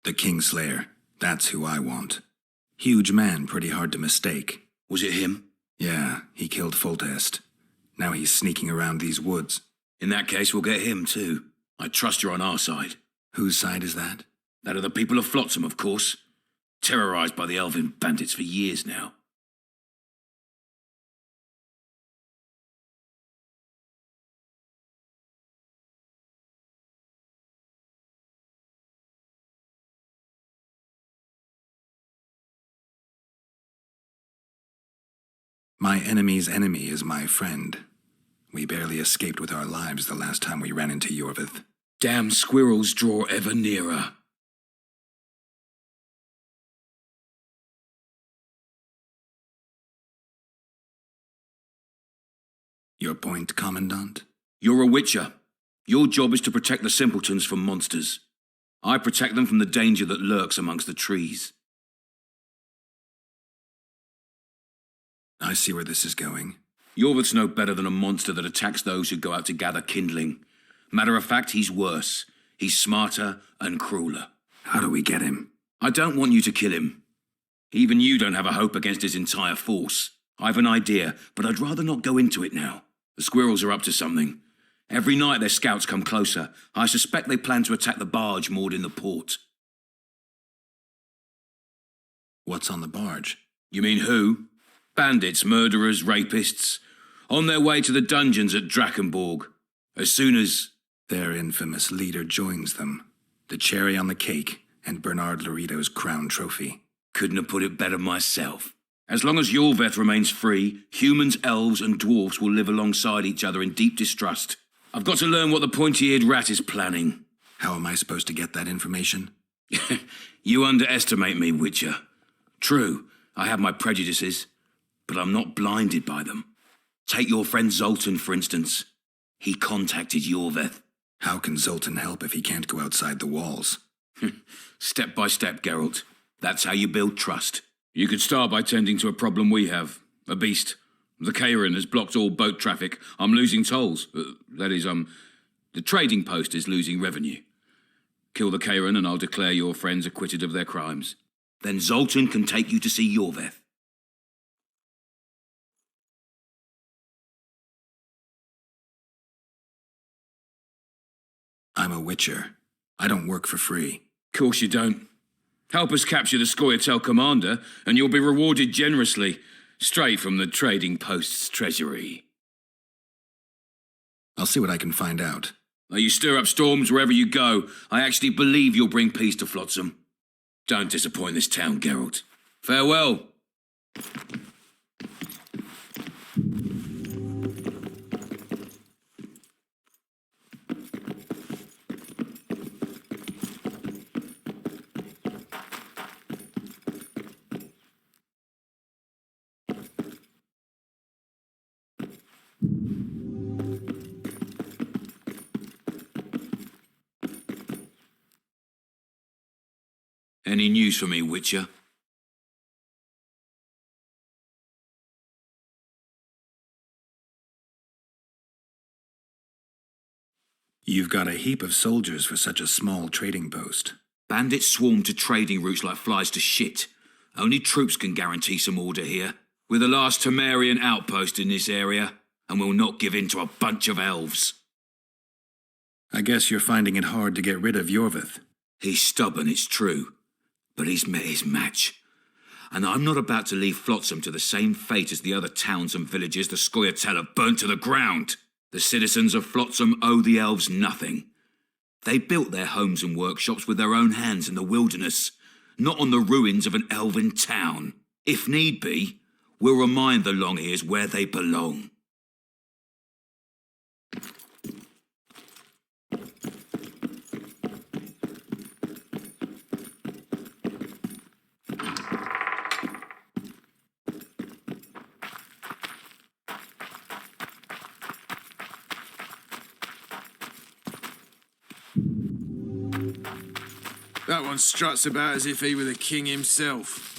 The Kingslayer. That's who I want. Huge man, pretty hard to mistake. Was it him? Yeah, he killed Foltest. Now he's sneaking around these woods. In that case, we'll get him too. I trust you're on our side. Whose side is that? That of the people of Flotsam, of course. Terrorized by the elven bandits for years now. My enemy's enemy is my friend. We barely escaped with our lives the last time we ran into Yorveth. Damn squirrels draw ever nearer. Your point, Commandant? You're a witcher. Your job is to protect the simpletons from monsters. I protect them from the danger that lurks amongst the trees. I see where this is going. Yorveth's no better than a monster that attacks those who go out to gather kindling. Matter of fact, he's worse. He's smarter and crueler. How do we get him? I don't want you to kill him. Even you don't have a hope against his entire force. I've an idea, but I'd rather not go into it now. The squirrels are up to something. Every night their scouts come closer. I suspect they plan to attack the barge moored in the port. What's on the barge? You mean who? Bandits, murderers, rapists. On their way to the dungeons at Drakenborg. As soon as... Their infamous leader joins them. The cherry on the cake and Bernard Laredo's crown trophy. Couldn't have put it better myself. As long as Yorveth remains free, humans, elves, and dwarfs will live alongside each other in deep distrust. I've got to learn what the pointy-eared rat is planning. How am I supposed to get that information? You underestimate me, Witcher. True, I have my prejudices, but I'm not blinded by them. Take your friend Zoltan, for instance. He contacted Yorveth. How can Zoltan help if he can't go outside the walls? Step by step, Geralt. That's how you build trust. You could start by tending to a problem we have. A beast. The Kairan has blocked all boat traffic. I'm losing tolls. That is, the trading post is losing revenue. Kill the Kairan and I'll declare your friends acquitted of their crimes. Then Zoltan can take you to see Yorveth. I'm a witcher. I don't work for free. Course you don't. Help us capture the Scoia'tael commander, and you'll be rewarded generously, straight from the trading post's treasury. I'll see what I can find out. Though you stir up storms wherever you go, I actually believe you'll bring peace to Flotsam. Don't disappoint this town, Geralt. Farewell. Any news for me, Witcher? You've got a heap of soldiers for such a small trading post. Bandits swarm to trading routes like flies to shit. Only troops can guarantee some order here. We're the last Temerian outpost in this area, and we'll not give in to a bunch of elves. I guess you're finding it hard to get rid of Yorveth. He's stubborn, it's true. But he's met his match. And I'm not about to leave Flotsam to the same fate as the other towns and villages the Scoia'tael have burnt to the ground. The citizens of Flotsam owe the elves nothing. They built their homes and workshops with their own hands in the wilderness, not on the ruins of an elven town. If need be, we'll remind the Longears where they belong. That one struts about as if he were the king himself.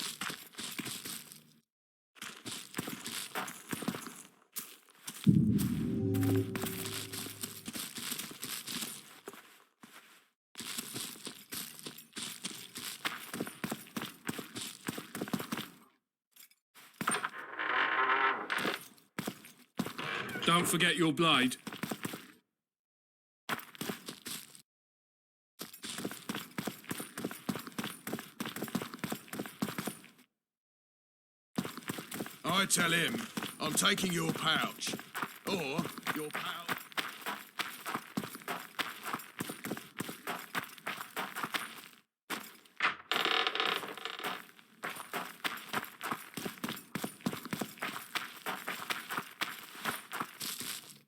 Don't forget your blade. I tell him I'm taking your pouch. Or your pouch.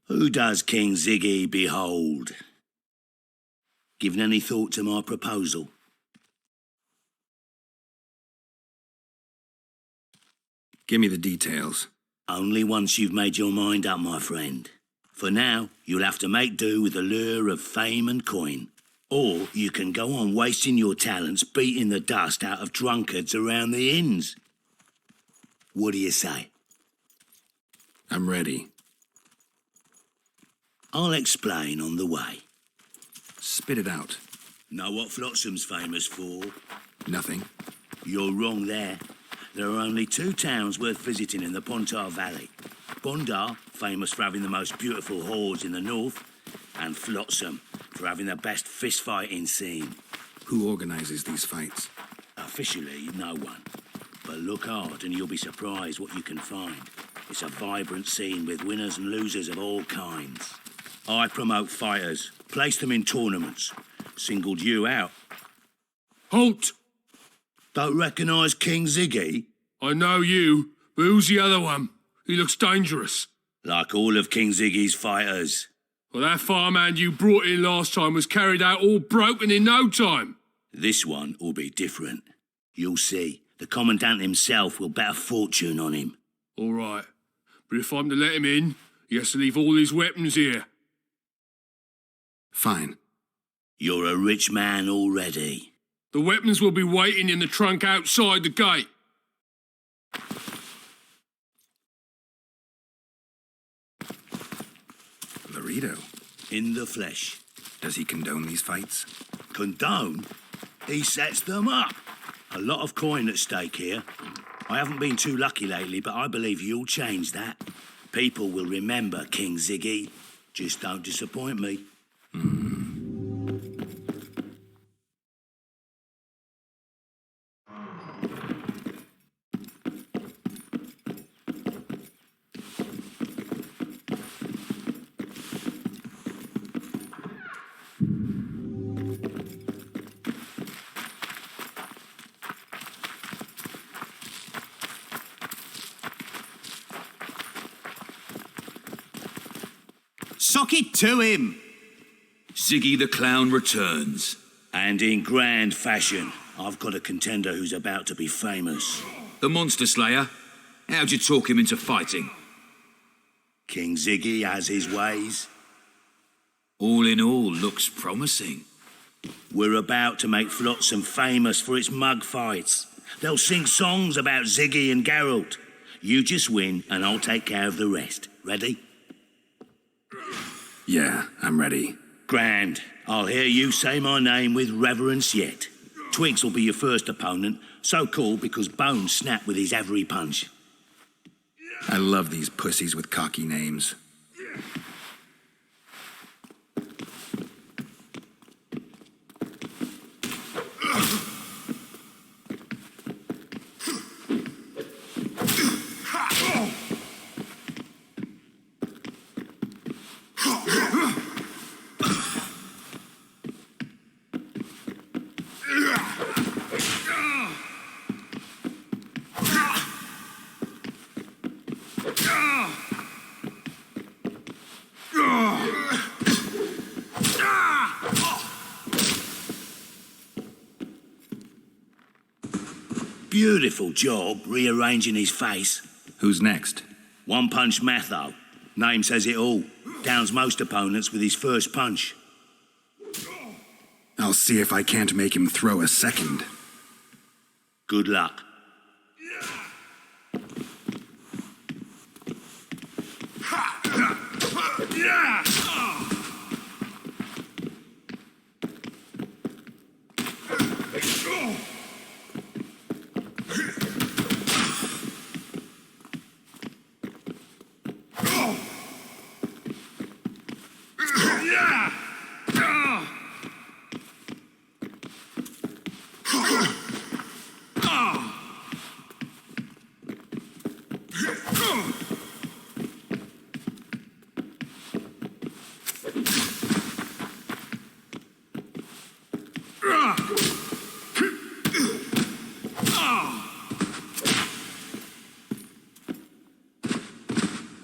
Who does King Ziggy behold? Given any thought to my proposal? Give me the details. Only once you've made your mind up, my friend. For now, you'll have to make do with the lure of fame and coin. Or you can go on wasting your talents beating the dust out of drunkards around the inns. What do you say? I'm ready. I'll explain on the way. Spit it out. Know what Flotsam's famous for? Nothing. You're wrong there. There are only two towns worth visiting in the Pontar Valley. Bondar, famous for having the most beautiful whores in the north, and Flotsam, for having the best fist-fighting scene. Who organises these fights? Officially, no one. But look hard and you'll be surprised what you can find. It's a vibrant scene with winners and losers of all kinds. I promote fighters, place them in tournaments. Singled you out. Halt! Don't recognise King Ziggy? I know you, but who's the other one? He looks dangerous. Like all of King Ziggy's fighters. Well, that farmhand you brought in last time was carried out all broken in no time. This one will be different. You'll see. The Commandant himself will bet a fortune on him. All right. But if I'm to let him in, he has to leave all his weapons here. Fine. You're a rich man already. The weapons will be waiting in the trunk outside the gate. Laredo. In the flesh. Does he condone these fights? Condone? He sets them up. A lot of coin at stake here. I haven't been too lucky lately, but I believe you'll change that. People will remember King Ziggy. Just don't disappoint me. Sock it to him! Ziggy the Clown returns. And in grand fashion. I've got a contender who's about to be famous. The Monster Slayer? How'd you talk him into fighting? King Ziggy has his ways. All in all, looks promising. We're about to make Flotsam famous for its mug fights. They'll sing songs about Ziggy and Geralt. You just win, and I'll take care of the rest. Ready? Yeah, I'm ready. Grand. I'll hear you say my name with reverence yet. Twigs will be your first opponent, so called because Bones snapped with his every punch. I love these pussies with cocky names. Beautiful job rearranging his face. Who's next? One Punch Matho. Name says it all. Downs most opponents with his first punch. I'll see if I can't make him throw a second. Good luck.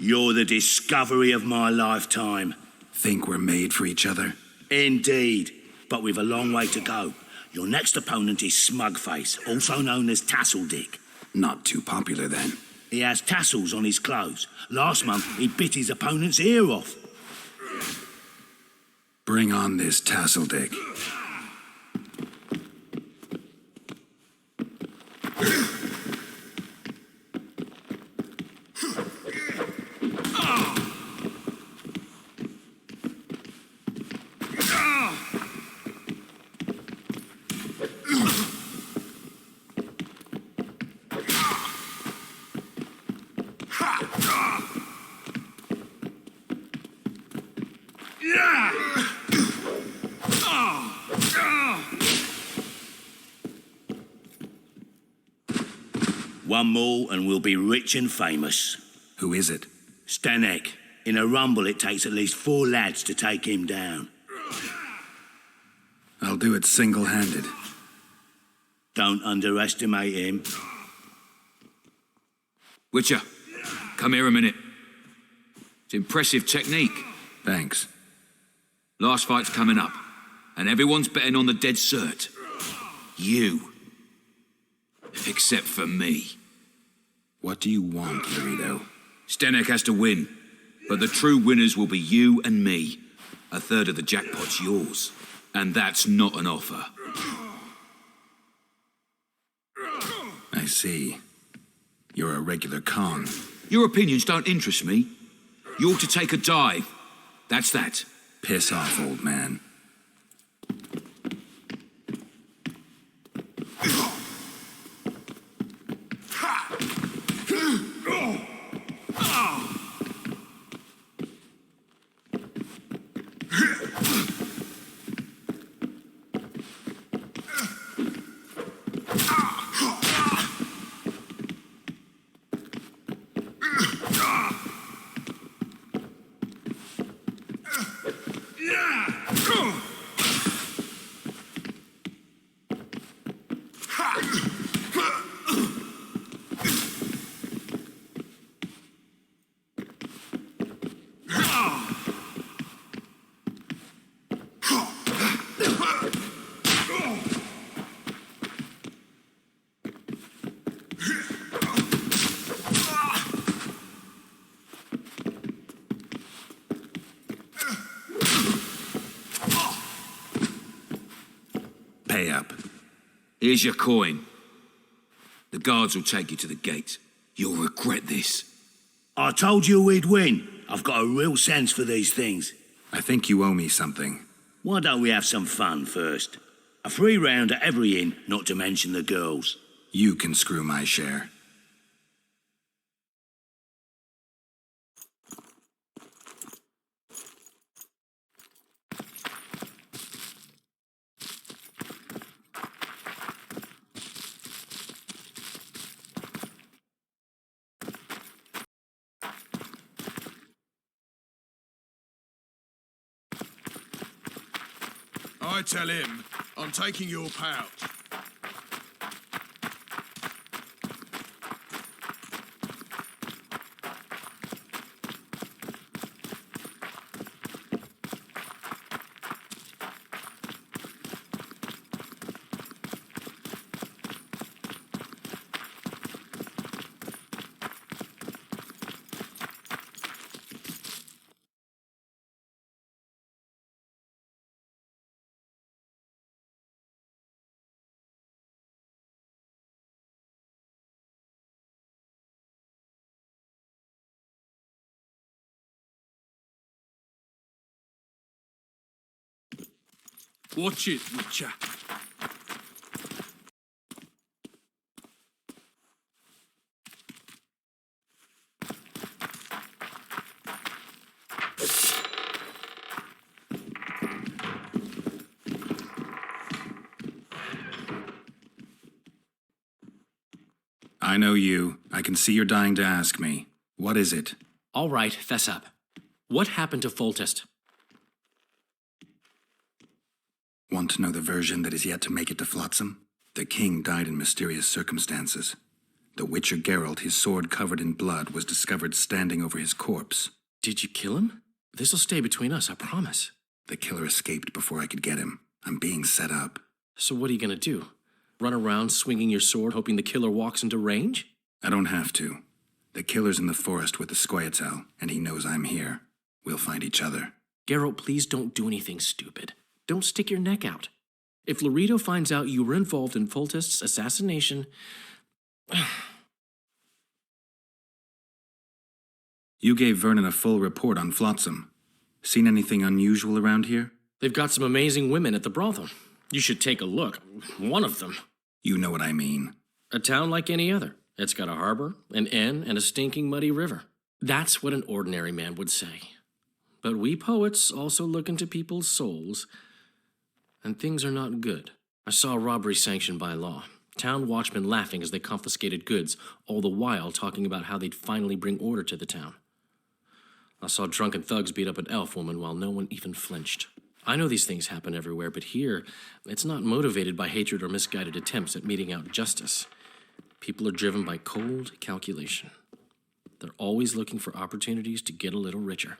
You're the discovery of my lifetime. Think we're made for each other? Indeed, but we've a long way to go. Your next opponent is Smugface, also known as Tasseldick. Not too popular then. He has tassels on his clothes. Last month, he bit his opponent's ear off. Bring on this Tasseldick. One more and we'll be rich and famous. Who is it? Stenek. In a rumble, it takes at least 4 lads to take him down. I'll do it single-handed. Don't underestimate him. Witcher, come here a minute. It's impressive technique. Thanks. Last fight's coming up, and everyone's betting on the dead cert. You. Except for me. What do you want, Laredo? Stenek has to win, but the true winners will be you and me. A third of the jackpot's yours, and that's not an offer. I see. You're a regular con. Your opinions don't interest me. You ought to take a dive. That's that. Piss off, old man. Pay up. Here's your coin. The guards will take you to the gate. You'll regret this. I told you we'd win. I've got a real sense for these things. I think you owe me something. Why don't we have some fun first? A free round at every inn, not to mention the girls. You can screw my share. I tell him I'm taking your pouch. Watch it, Witcher. I know you. I can see you're dying to ask me. What is it? All right, fess up. What happened to Foltest? Want to know the version that is yet to make it to Flotsam? The king died in mysterious circumstances. The Witcher Geralt, his sword covered in blood, was discovered standing over his corpse. Did you kill him? This'll stay between us, I promise. The killer escaped before I could get him. I'm being set up. So what are you gonna do? Run around swinging your sword hoping the killer walks into range? I don't have to. The killer's in the forest with the Scoia'tael, and he knows I'm here. We'll find each other. Geralt, please don't do anything stupid. Don't stick your neck out. If Loredo finds out you were involved in Foltest's assassination... You gave Vernon a full report on Flotsam. Seen anything unusual around here? They've got some amazing women at the brothel. You should take a look. One of them. You know what I mean. A town like any other. It's got a harbor, an inn, and a stinking muddy river. That's what an ordinary man would say. But we poets also look into people's souls, and things are not good. I saw a robbery sanctioned by law. Town watchmen laughing as they confiscated goods, all the while talking about how they'd finally bring order to the town. I saw drunken thugs beat up an elf woman while no one even flinched. I know these things happen everywhere, but here, it's not motivated by hatred or misguided attempts at meting out justice. People are driven by cold calculation. They're always looking for opportunities to get a little richer.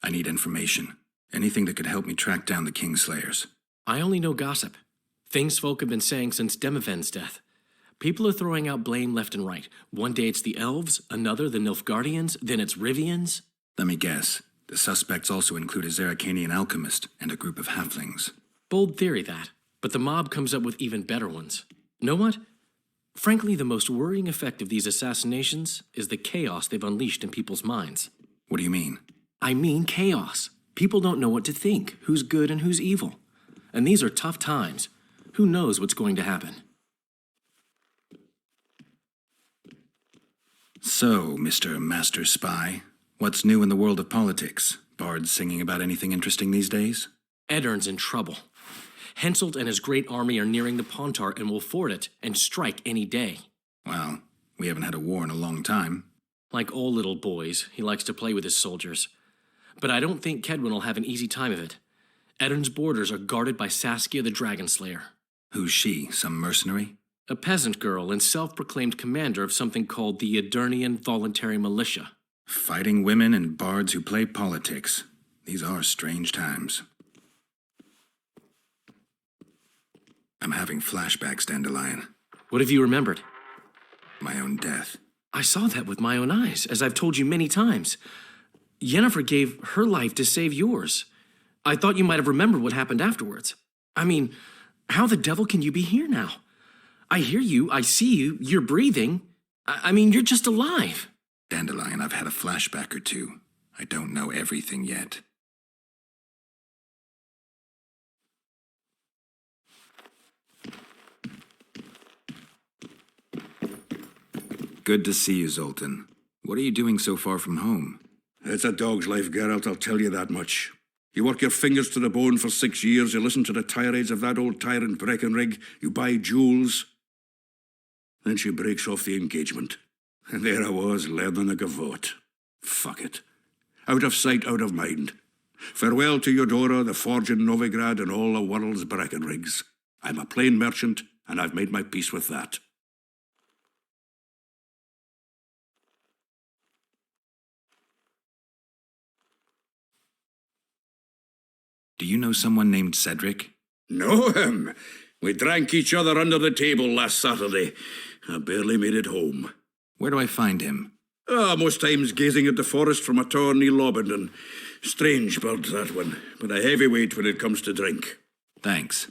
I need information. Anything that could help me track down the Kingslayers. I only know gossip. Things folk have been saying since Demoven's death. People are throwing out blame left and right. One day it's the elves, another the Nilfgaardians, then it's Rivians. Let me guess. The suspects also include a Zerrikanian alchemist and a group of halflings. Bold theory, that. But the mob comes up with even better ones. Know what? Frankly, the most worrying effect of these assassinations is the chaos they've unleashed in people's minds. What do you mean? I mean chaos. People don't know what to think, who's good and who's evil. And these are tough times. Who knows what's going to happen? So, Mr. Master Spy, what's new in the world of politics? Bards singing about anything interesting these days? Eddern's in trouble. Henselt and his great army are nearing the Pontar and will ford it and strike any day. Well, we haven't had a war in a long time. Like all little boys, he likes to play with his soldiers. But I don't think Kedwin will have an easy time of it. Eddern's borders are guarded by Saskia the Dragon Slayer. Who's she? Some mercenary? A peasant girl and self-proclaimed commander of something called the Edirnian Voluntary Militia. Fighting women and bards who play politics. These are strange times. I'm having flashbacks, Dandelion. What have you remembered? My own death. I saw that with my own eyes, as I've told you many times. Yennefer gave her life to save yours. I thought you might have remembered what happened afterwards. I mean, how the devil can you be here now? I hear you, I see you, you're breathing. I mean, you're just alive. Dandelion, I've had a flashback or two. I don't know everything yet. Good to see you, Zoltan. What are you doing so far from home? It's a dog's life, Geralt, I'll tell you that much. You work your fingers to the bone for 6 years, you listen to the tirades of that old tyrant Breckenrig, you buy jewels. Then she breaks off the engagement. And there I was, learning a gavotte. Fuck it. Out of sight, out of mind. Farewell to Eudora, the forge in Novigrad, and all the world's Breckenrigs. I'm a plain merchant, and I've made my peace with that. Do you know someone named Cedric? Know him? We drank each other under the table last Saturday. I barely made it home. Where do I find him? Most times gazing at the forest from a tower near Lobendon. Strange bird, that one, but a heavyweight when it comes to drink. Thanks.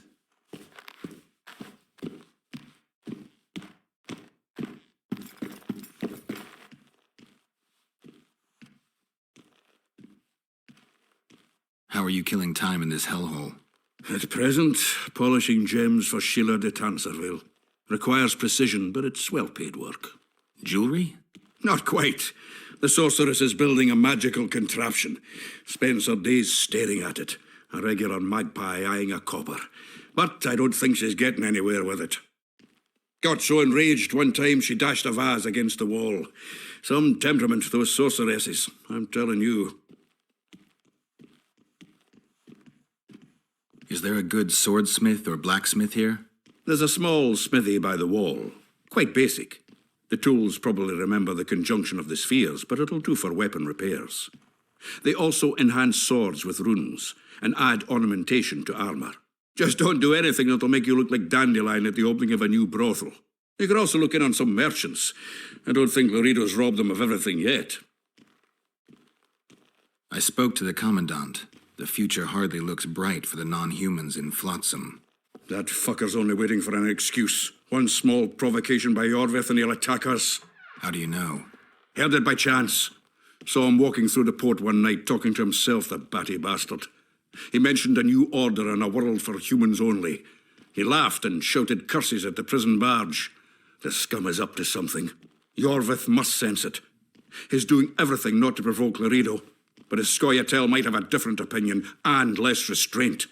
How are you killing time in this hellhole? At present, polishing gems for Sheila de Tanserville. Requires precision, but it's well-paid work. Jewelry? Not quite. The sorceress is building a magical contraption. Spends her days staring at it. A regular magpie eyeing a copper. But I don't think she's getting anywhere with it. Got so enraged one time she dashed a vase against the wall. Some temperament, those sorceresses, I'm telling you. Is there a good swordsmith or blacksmith here? There's a small smithy by the wall. Quite basic. The tools probably remember the conjunction of the spheres, but it'll do for weapon repairs. They also enhance swords with runes and add ornamentation to armor. Just don't do anything that'll make you look like Dandelion at the opening of a new brothel. You could also look in on some merchants. I don't think Laredo's robbed them of everything yet. I spoke to the Commandant. The future hardly looks bright for the non-humans in Flotsam. That fucker's only waiting for an excuse. One small provocation by Yorvith and he'll attack us. How do you know? Heard it by chance. Saw him walking through the port one night, talking to himself, the batty bastard. He mentioned a new order and a world for humans only. He laughed and shouted curses at the prison barge. The scum is up to something. Yorvith must sense it. He's doing everything not to provoke Laredo, but his Scoia'tael might have a different opinion and less restraint.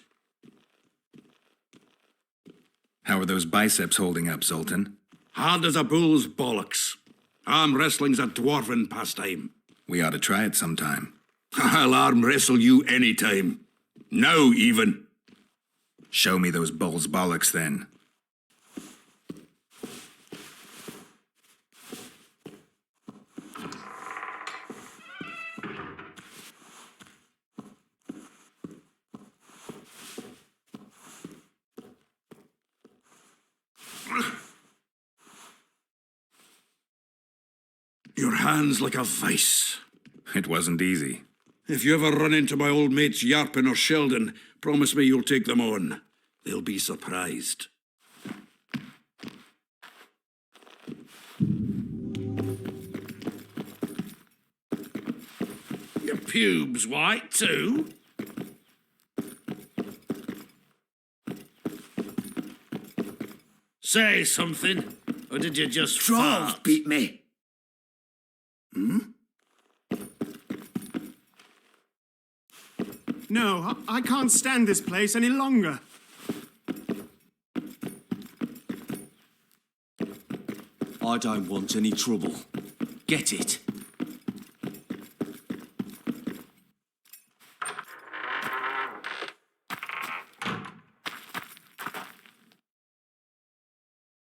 How are those biceps holding up, Zoltan? Hard as a bull's bollocks. Arm wrestling's a dwarven pastime. We ought to try it sometime. I'll arm wrestle you anytime. Now, even. Show me those bull's bollocks, then. Your hand's like a vice. It wasn't easy. If you ever run into my old mates Yarpin or Sheldon, promise me you'll take them on. They'll be surprised. Your pubes white too? Say something, or did you just Trolls fart? beat me. No, I can't stand this place any longer. I don't want any trouble. Get it?